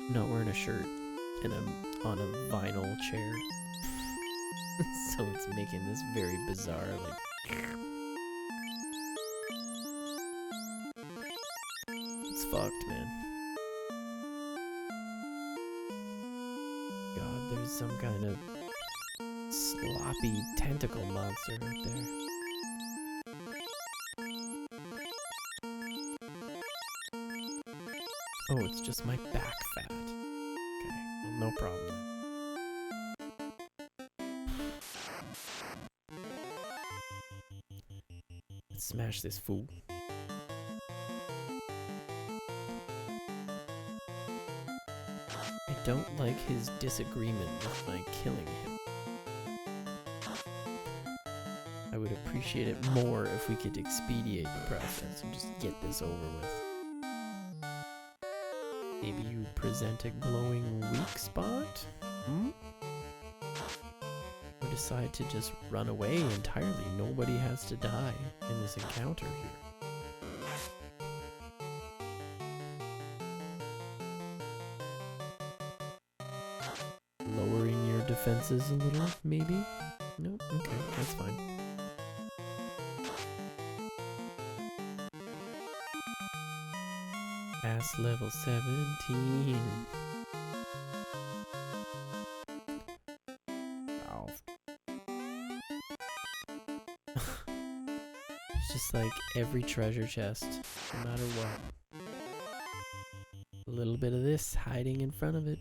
I'm not wearing a shirt and I'm on a vinyl chair. So it's making this very bizarre, like... It's fucked, man. God, there's some kind of sloppy tentacle monster right there. Oh, it's just my back fat. Okay, well, no problem then. Let's smash this fool. I don't like his disagreement with my killing him. I would appreciate it more if we could expedite the process and just get this over with. Maybe you present a glowing weak spot? Hmm? Or decide to just run away entirely. Nobody has to die in this encounter here. Lowering your defenses a little, maybe? No? Okay, that's fine. Pass level 17. Ow. It's just like every treasure chest, no matter what. A little bit of this hiding in front of it.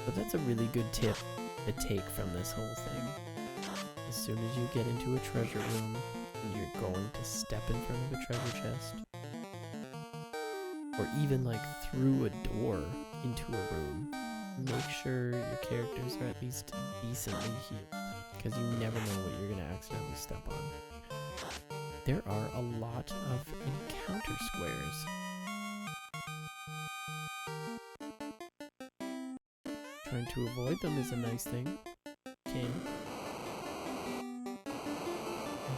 But that's a really good tip to take from this whole thing. As soon as you get into a treasure room and you're going to step in front of a treasure chest, or even like through a door into a room, make sure your characters are at least decently healed, because you never know what you're going to accidentally step on. There are a lot of encounter squares. Trying to avoid them is a nice thing. Okay.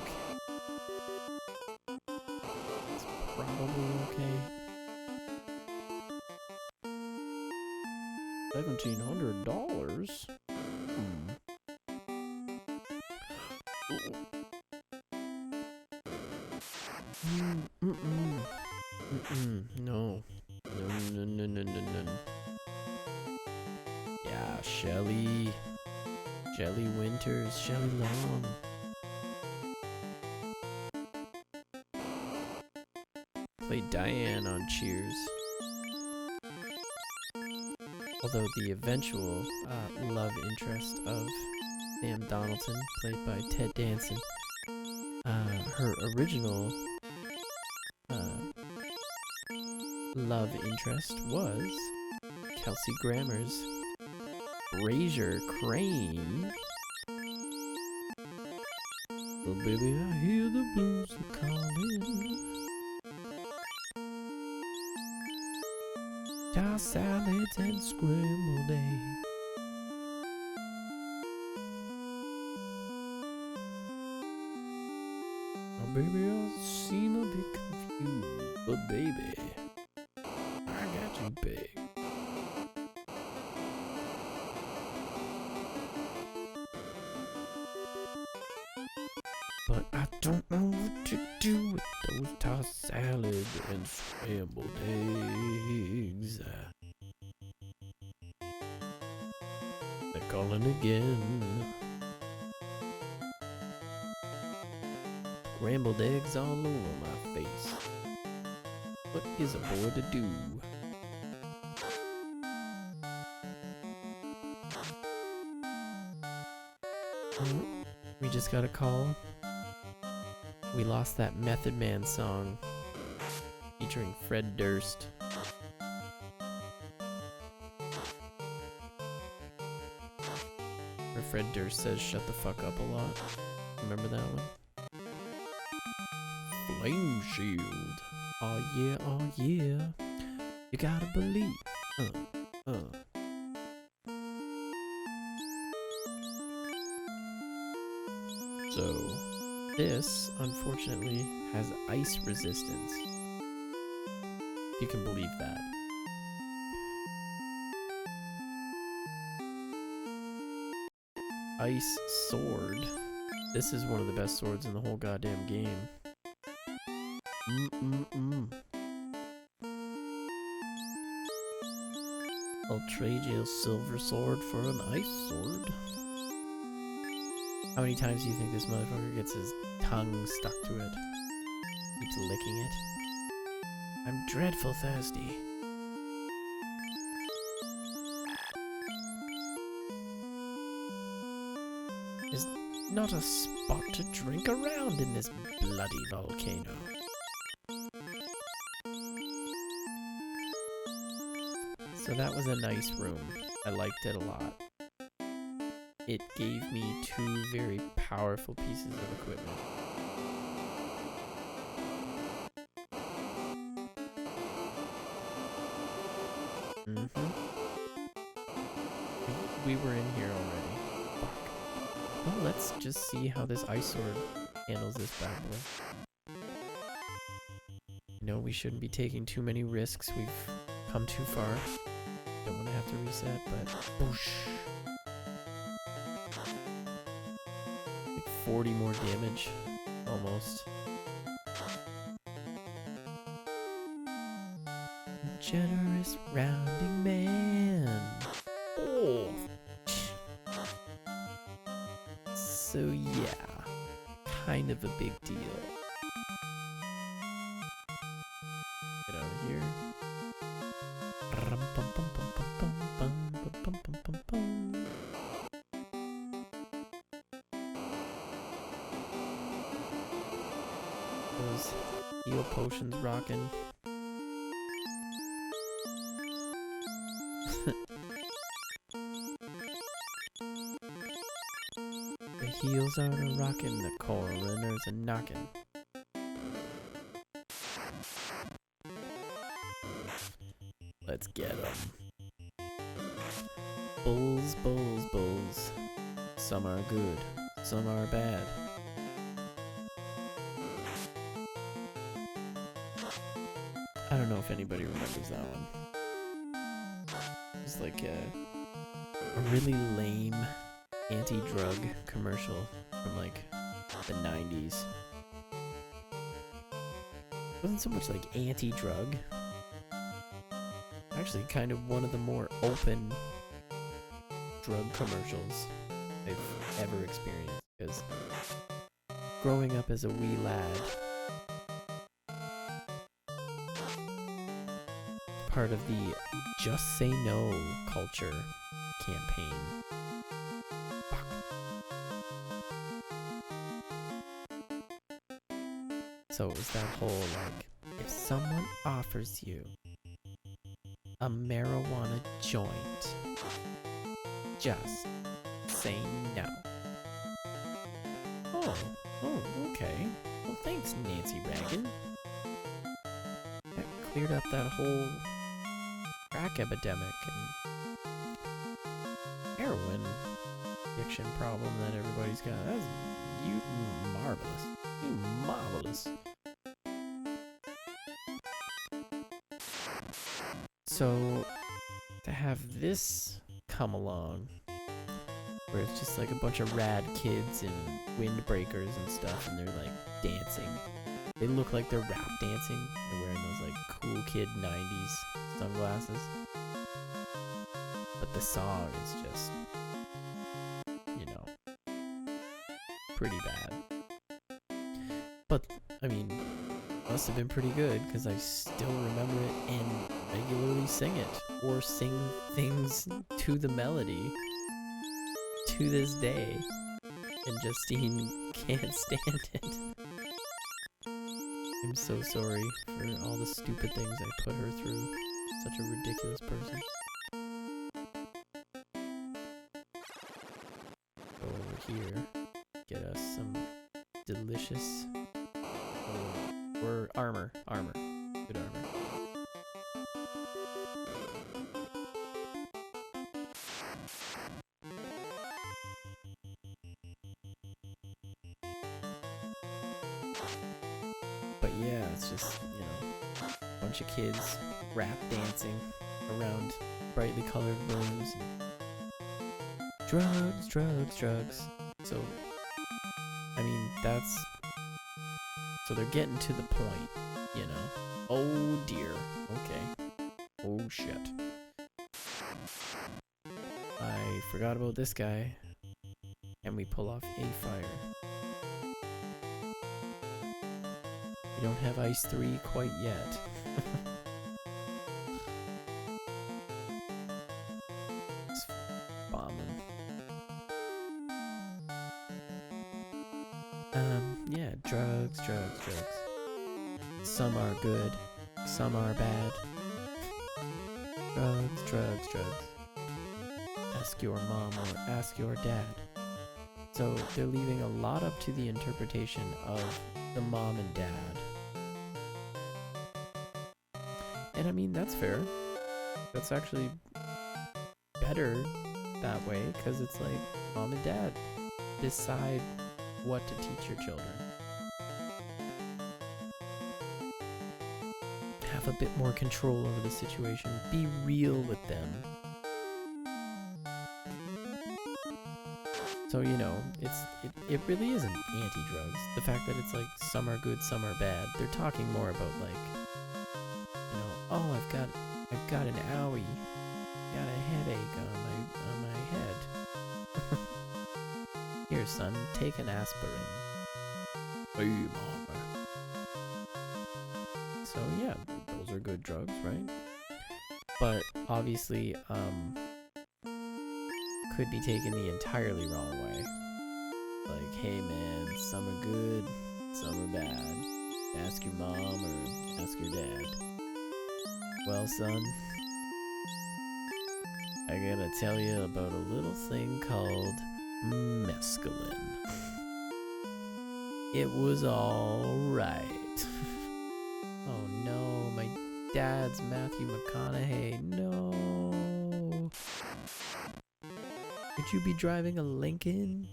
Okay. It's probably okay. $1,700? No. No. Yeah, Shelly. Shelly Winters, Shelly Long. Played Diane on Cheers. Although the eventual love interest of Sam Donaldson, played by Ted Danson, her original love interest was Kelsey Grammer's Brazier Crane. Oh baby, I hear the blues are calling. Tossed salads and scrambled eggs. Oh baby, I seem a bit confused, but baby, I got you big. But I don't know what to do with those tossed salad and scrambled eggs. They're calling again. Scrambled eggs all over my face. What is a boy to do? We just got a call. We lost that Method Man song featuring Fred Durst. Where Fred Durst says shut the fuck up a lot. Remember that one? Flame Shield. Oh yeah, oh yeah. You gotta believe. So, this, unfortunately, has ice resistance. If You can believe that. Ice sword. This is one of the best swords in the whole goddamn game. I'll trade you a silver sword for an ice sword. How many times do you think this motherfucker gets his tongue stuck to it? Keeps licking it. I'm dreadful thirsty. There's not a spot to drink around in this bloody volcano. So that was a nice room. I liked it a lot. It gave me 2 very powerful pieces of equipment. We were in here already. Fuck. Well, let's just see how this ice sword handles this bad boy. No, we shouldn't be taking too many risks. We've come too far. Don't want to have to reset, but boosh. Like 40 more damage, almost. Generous rounding man. Oh. So yeah, kind of a big deal. Get out of here. Those heal potions rocking. The heels are a rockin', the coroners a knockin'. Let's get 'em. Bulls, bulls, bulls. Some are good, some are bad. I don't know if anybody remembers that one. It was like a really lame anti-drug commercial from like the 90s. It wasn't so much like anti-drug. Actually kind of one of the more open drug commercials I've ever experienced, because growing up as a wee lad, part of the Just Say No culture campaign. Fuck. So it was that whole like, if someone offers you a marijuana joint, just say no. Oh, okay. Well, thanks, Nancy Reagan. That cleared up that whole crack epidemic and heroin addiction problem that everybody's got. That's marvelous. You marvelous. So to have this come along, where it's just like a bunch of rad kids in windbreakers and stuff, and they're like dancing. They look like they're rap dancing. They're wearing those like cool kid 90s sunglasses. But the song is just, you know, pretty bad. But, I mean, must have been pretty good, because I still remember it and regularly sing it, or sing things to the melody to this day, and Justine can't stand it. I'm so sorry for all the stupid things I put her through. Such a ridiculous person. Go over here, get us some delicious or armor. Good armor. But yeah, it's just, you know, a bunch of kids rap dancing around brightly colored rooms. And drugs, drugs, drugs. So, I mean, so they're getting to the point, you know. Oh dear. Okay. Oh shit. I forgot about this guy. And we pull off a fire. We don't have Ice 3 quite yet. Let's bomb him. Yeah, drugs, drugs, drugs. Some are good, some are bad. Drugs, drugs, drugs. Ask your mom or ask your dad. So they're leaving a lot up to the interpretation of the mom and dad. And I mean, that's fair. That's actually better that way, because it's like mom and dad decide what to teach your children. Have a bit more control over the situation. Be real with them. So, you know, it really isn't anti-drugs. The fact that it's like some are good, some are bad. They're talking more about like, you know, oh, I've got an owie. Got a headache on my head. Here, son, take an aspirin. Hey, mama. So yeah, those are good drugs, right? But obviously, could be taken the entirely wrong way. Like, hey man, some are good, some are bad. Ask your mom or ask your dad. Well, son, I gotta tell you about a little thing called mescaline. It was alright. Oh no, my dad's Matthew McConaughey. No. Could you be driving a Lincoln?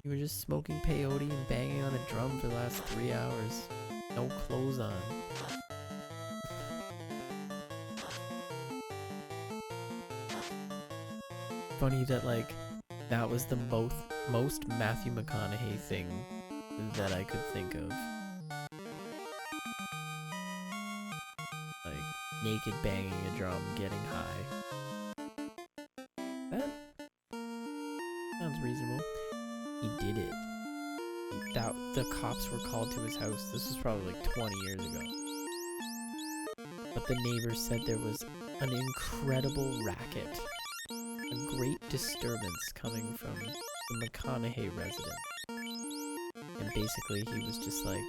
You were just smoking peyote and banging on a drum for the last 3 hours. No clothes on. Funny that, like, that was the most Matthew McConaughey thing that I could think of. Like, naked banging a drum, getting high. That sounds reasonable. He did it. The cops were called to his house. This was probably like 20 years ago. But the neighbors said there was an incredible racket. A great disturbance coming from the McConaughey resident. And basically he was just like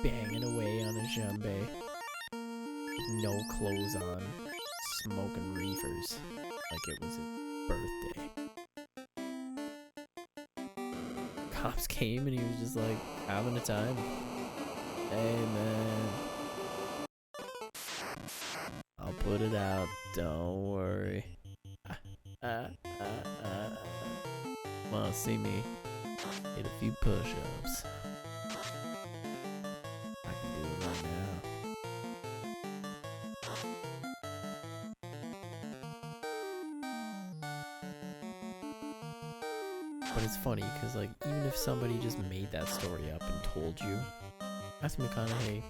banging away on a djembe. With no clothes on. Smoking reefers. Like it was his birthday. Cops came and he was just like having a time. Hey man, I'll put it out, don't worry. Wanna see me hit a few push-ups? I can do it right now. But it's funny, because like, even if somebody just made that story up and told you, Matthew McConaughey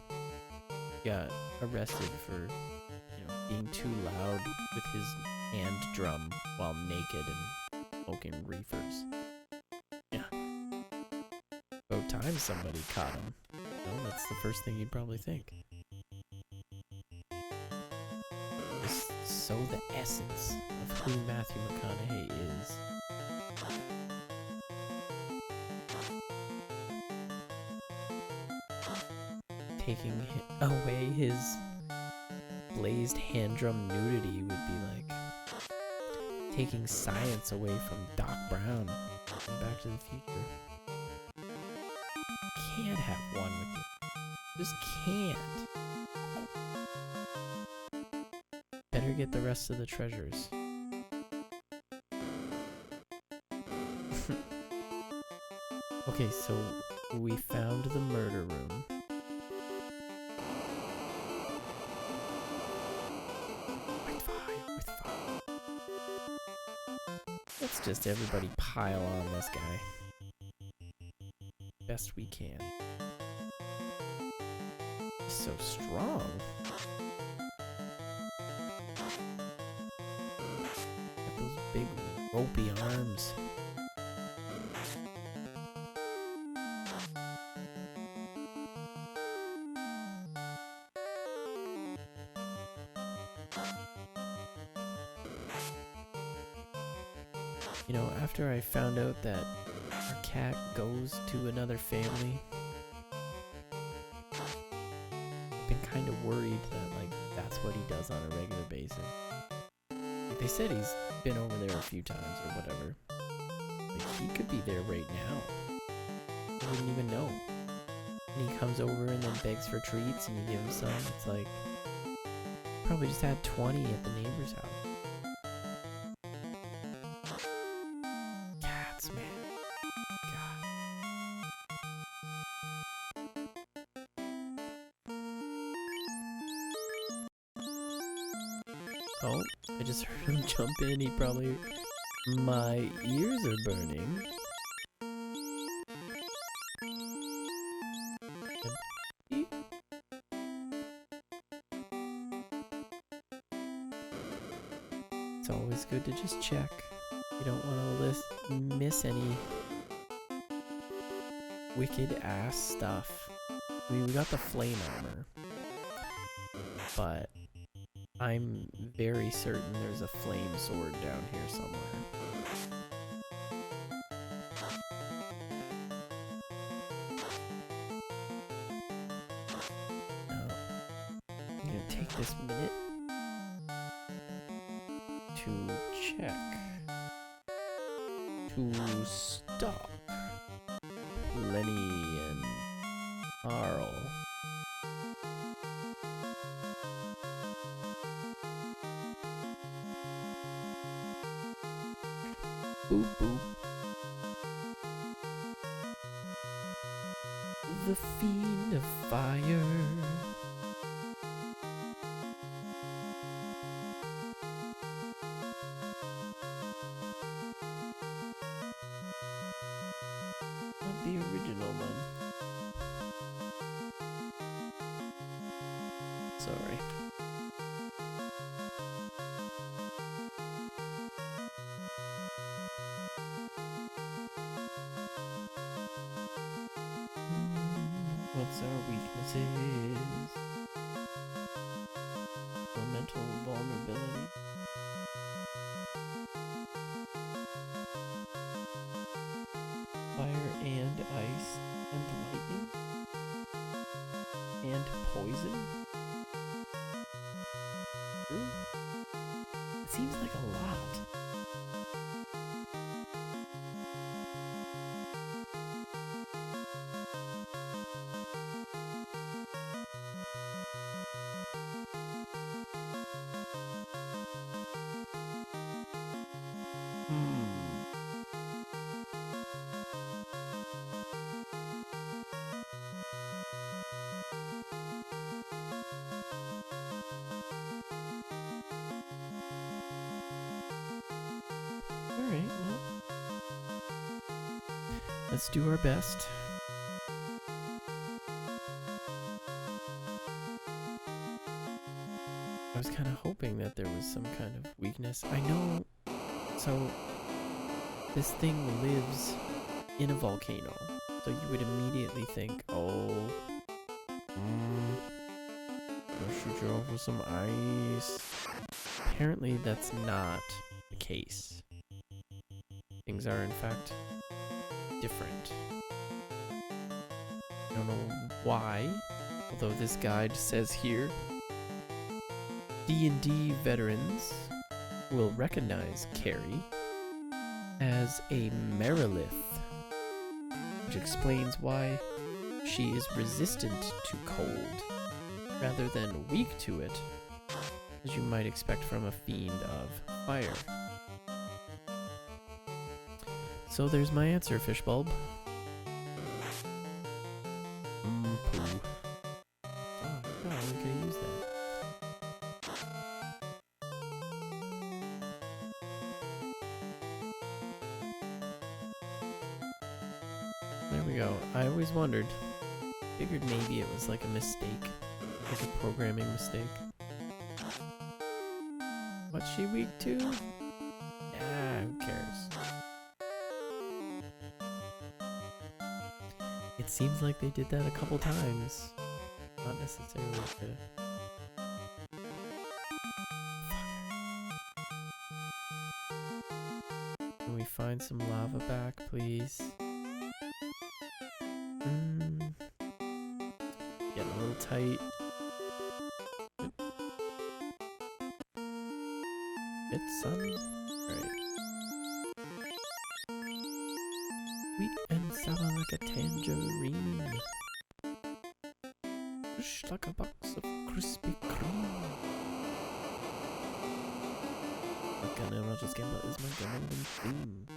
got arrested for, you know, being too loud with his hand drum while naked and smoking reefers. Yeah. About time somebody caught him. No, that's the first thing you'd probably think. Just so the essence of who Matthew McConaughey is. Taking away his blazed hand drum nudity would be like taking science away from Doc Brown from Back to the Future. Can't have one with you. Just can't. Better get the rest of the treasures. Okay, so we found the murder room. Let's just everybody pile on this guy. Best we can. He's so strong. Got those big ropey arms. You know, after I found out that our cat goes to another family, I've been kind of worried that, like, that's what he does on a regular basis. Like, they said he's been over there a few times or whatever. Like, he could be there right now. I wouldn't even know. And he comes over and then begs for treats and you give him some. It's like, probably just had 20 at the neighbor's house. Oh, I just heard him jump in. He probably... My ears are burning. It's always good to just check. You don't want to miss any wicked ass stuff. I mean, we got the flame armor, but I'm very certain there's a flame sword down here somewhere. Now, I'm gonna take this minute to check to stop Lenny and Carl. Boop boop. The fiend of fire. Not the original one. Sorry. What's our weaknesses? Mental vulnerability. Fire and ice and lightning. And poison. True. It seems like a lot. Alright, well, let's do our best. I was kind of hoping that there was some kind of weakness. I know, so this thing lives in a volcano, so you would immediately think, oh, I'll shoot you off with some ice. Apparently that's not the case. Things are in fact different. I don't know why, although this guide says here, D&D veterans will recognize Carrie as a Merilith, which explains why she is resistant to cold rather than weak to it, as you might expect from a fiend of fire. So there's my answer, Fishbulb. Poo. Oh, no, we could use that. There we go. I always wondered. Figured maybe it was like a mistake. Like a programming mistake. What's she weak to? Nah, who cares? It seems like they did that a couple times. Not necessarily to... Can we find some lava back, please? Getting a little tight. It's sun. Right. Sweet and sour like a tangerine. Fresh like a box of Krispy Kreme. Gunnar Rogers Gambler is my gambling theme.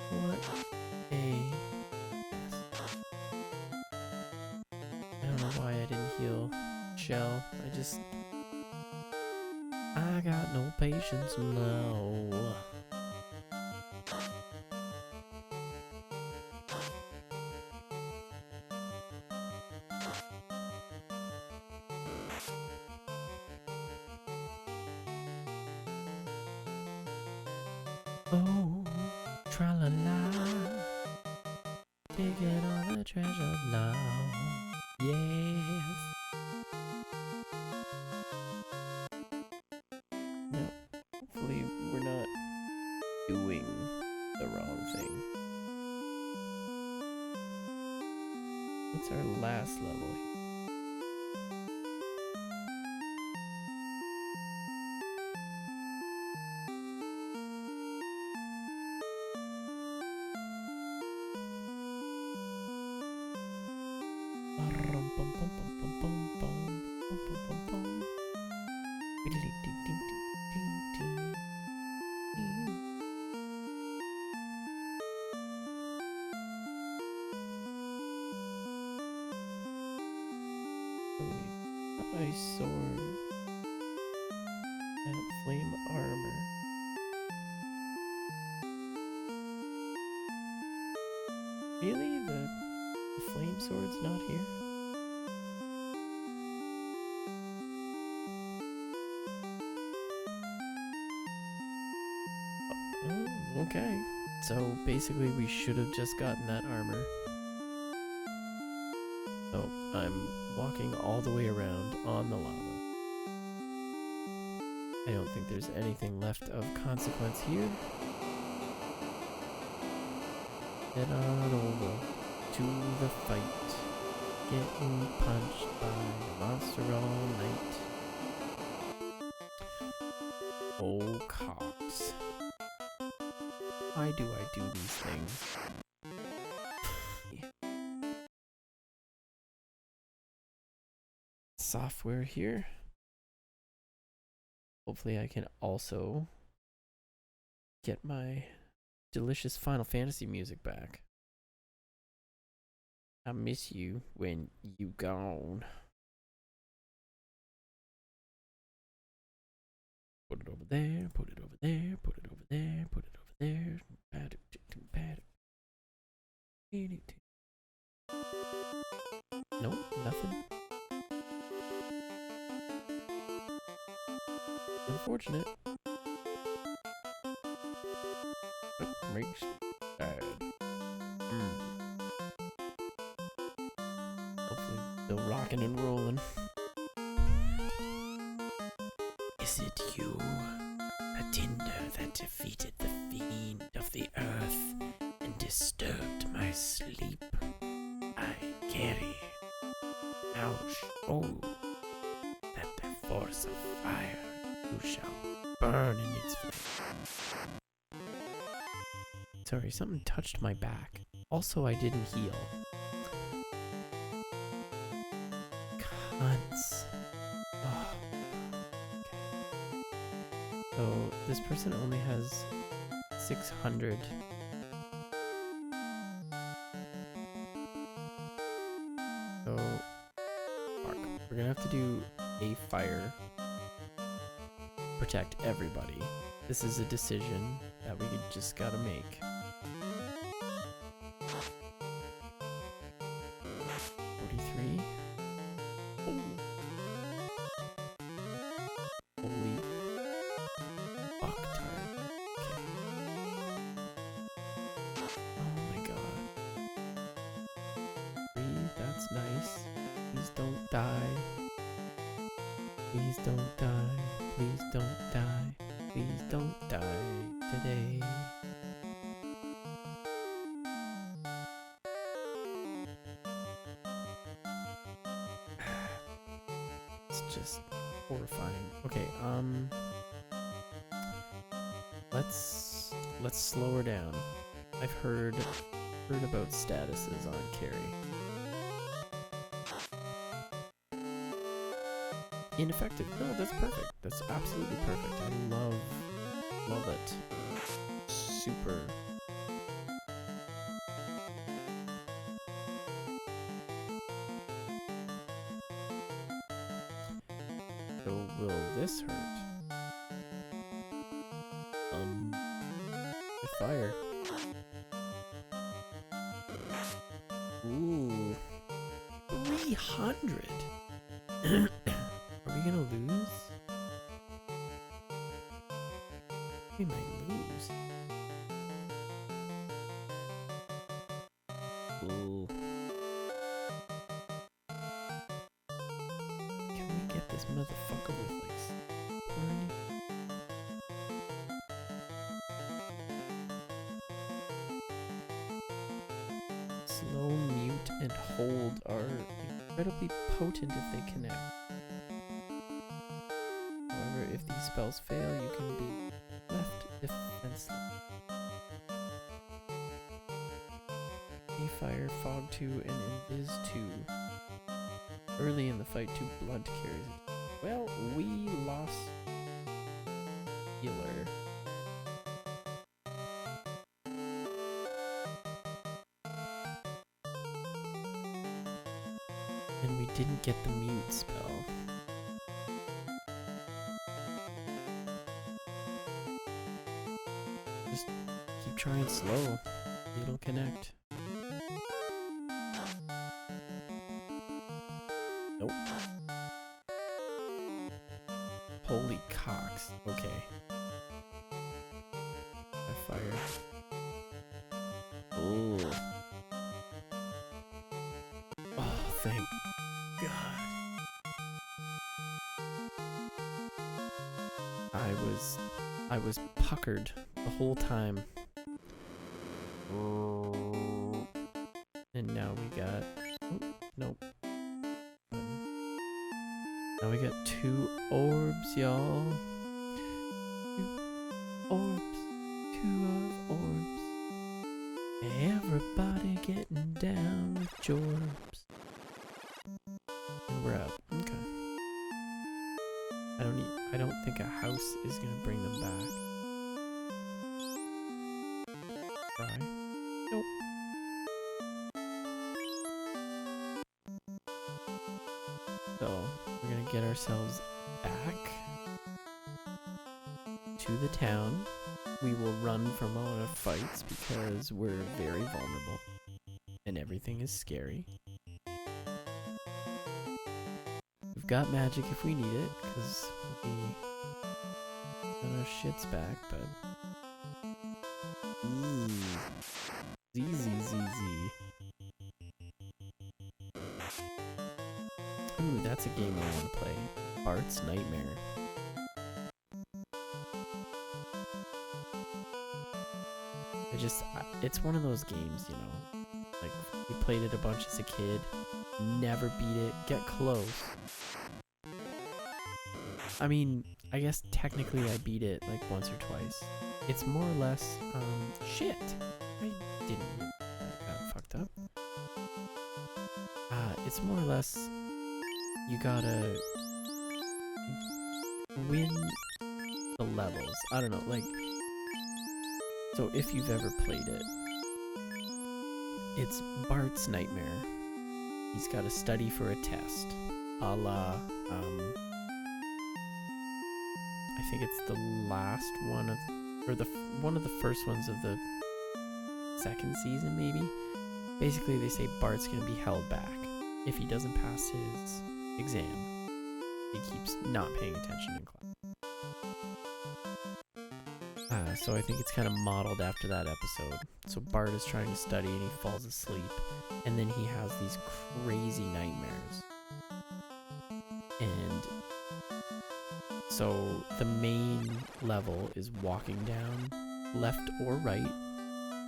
What a mess. I don't know why I didn't heal Shell. I got no patience now. Oh, tra-la-la, taking all the treasure now, yes. No, hopefully we're not doing the wrong thing. What's our last level here? Ice sword and flame armor. Really? The flame sword's not here? Oh, okay. So basically we should have just gotten that armor. So I'm walking all the way around on the lava. I don't think there's anything left of consequence here. Head on over to the fight. Getting punched by a monster all night. Oh, cops. Why do I do these things? Software here. Hopefully I can also get my delicious Final Fantasy music back. I miss you when you gone. Put it over there, put it over there, put it over there, put it over there. Nope, nothing. Unfortunate. That makes bad. Hopefully still rocking and rolling. Is it you, a tinder that defeated the fiend of the earth and disturbed my sleep? I carry now show that the force of fire you shall burn in its flame. Sorry, something touched my back. Also, I didn't heal. Cunts. Oh. Okay. So, this person only has 600. So, Mark, we're gonna have to do fire protect everybody. This is a decision that we just gotta make. 43. Oh. Holy fuck-tard. Okay. Oh my god. 3, that's nice. Please don't die. Please don't die. Please don't die. Please don't die today. It's just horrifying. Okay, let's slow her down. I've heard about statuses on Carrie. Ineffective. No, that's perfect. That's absolutely perfect. I love it. Super. So will this hurt? Fire. Ooh. 300. Are we gonna lose? We might lose. Ooh. Can we get this motherfucker with like scoring? Slow, mute, and hold are incredibly potent if they connect. However, if these spells fail, you can be left defenseless. Fire, Fog 2, and Invis 2. Early in the fight, 2 blunt carries. Well, we lost healer. And we didn't get the mute spell. Just keep trying slow. It'll connect. Nope. Holy cocks. Okay. I fire. Oh. Oh, thank God. I was puckered the whole time. And now we got... Oh, nope. Now we got 2 orbs, y'all. 2 orbs. 2 of orbs. Everybody getting down with Jorbs. And we're out. Okay. I don't think a house is gonna bring them back. Try. Nope. So we're gonna get ourselves back to the town. We will run from a lot of fights because we're very vulnerable and everything is scary. We've got magic if we need it because we got our shits back, but ooh, ZZZZ. Ooh, that's a game I want to play. Bart's Nightmare. It's one of those games, you know, like we played it a bunch as a kid, never beat it, get close. I mean, I guess technically I beat it like once or twice. It's more or less, shit. I didn't, that got fucked up. It's more or less, you gotta win the levels. I don't know, like, so if you've ever played it, it's Bart's Nightmare. He's got to study for a test, a la think it's the last one of, or one of the first ones of the second season, maybe. Basically, they say Bart's gonna be held back if he doesn't pass his exam. He keeps not paying attention in class. So I think it's kind of modeled after that episode. So Bart is trying to study and he falls asleep, and then he has these crazy nightmares. And so the main level is walking down left or right,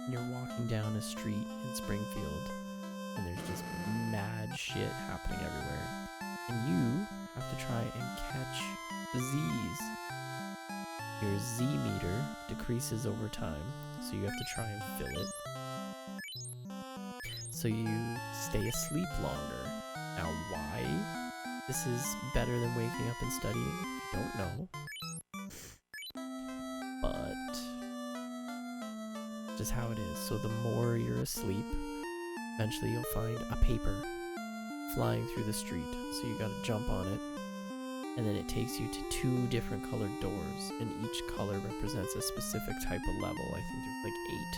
and you're walking down a street in Springfield, and there's just mad shit happening everywhere. And you have to try and catch the Z's. Your Z meter decreases over time, so you have to try and fill it. So you stay asleep longer. Now why this is better than waking up and studying, I don't know. But just how it is. So the more you're asleep, eventually you'll find a paper flying through the street. So you gotta jump on it. And then it takes you to 2 different colored doors, and each color represents a specific type of level. I think there's like 8.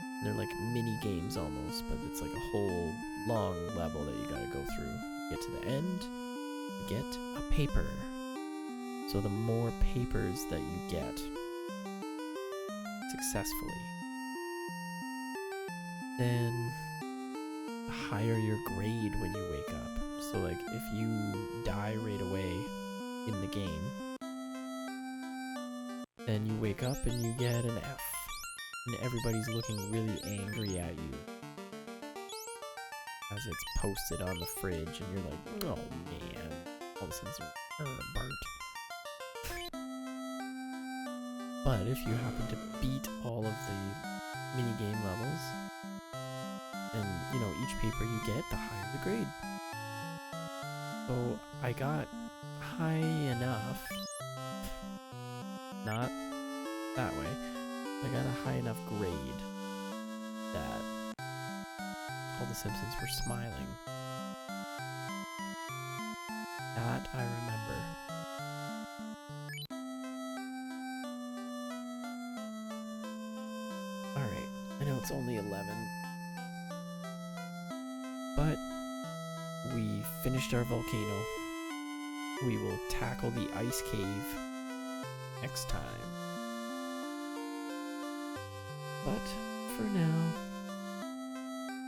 And they're like mini games almost, but it's like a whole long level that you gotta go through. Get to the end, you get a paper. So the more papers that you get successfully, then the higher your grade when you wake up. So like if you die right away in the game, then you wake up and you get an F, and everybody's looking really angry at you as it's posted on the fridge, and you're like, oh man, all of a sudden Bart. But if you happen to beat all of the minigame levels, then each paper you get, the higher the grade. So I got high enough, not that way, I got a high enough grade that all the Simpsons were smiling. That I remember. Alright, I know it's only 11, but we finished our volcano. We will tackle the ice cave next time. But for now,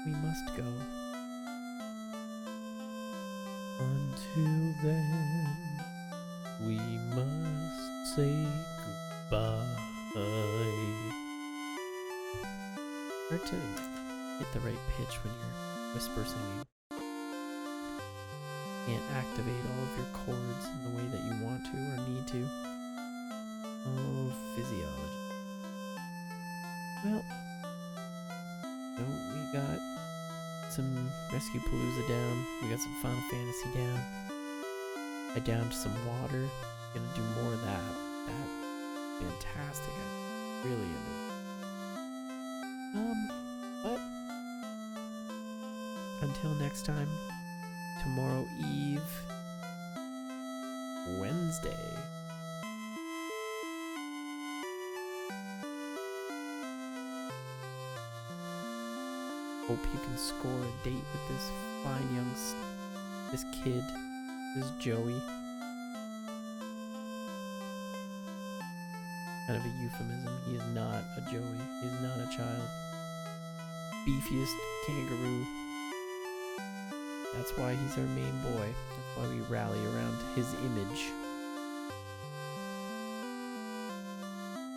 we must go. Until then, we must say goodbye. Hard to hit the right pitch when you're whisper singing. Can't activate all of your chords in the way that you want to or need to. Oh, physiology. Well, so we got some Rescue Palooza down. We got some Final Fantasy down. I downed some water. Gonna do more of that. That's fantastic. I'm really into it. But until next time. Tomorrow Eve, Wednesday. Hope you can score a date with this fine this kid, this Joey. Kind of a euphemism. He is not a Joey. He is not a child. Beefiest kangaroo. That's why he's our main boy. That's why we rally around his image.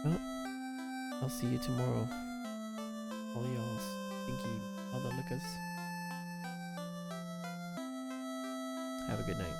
Well, I'll see you tomorrow. All y'all stinky motherlickers. Have a good night.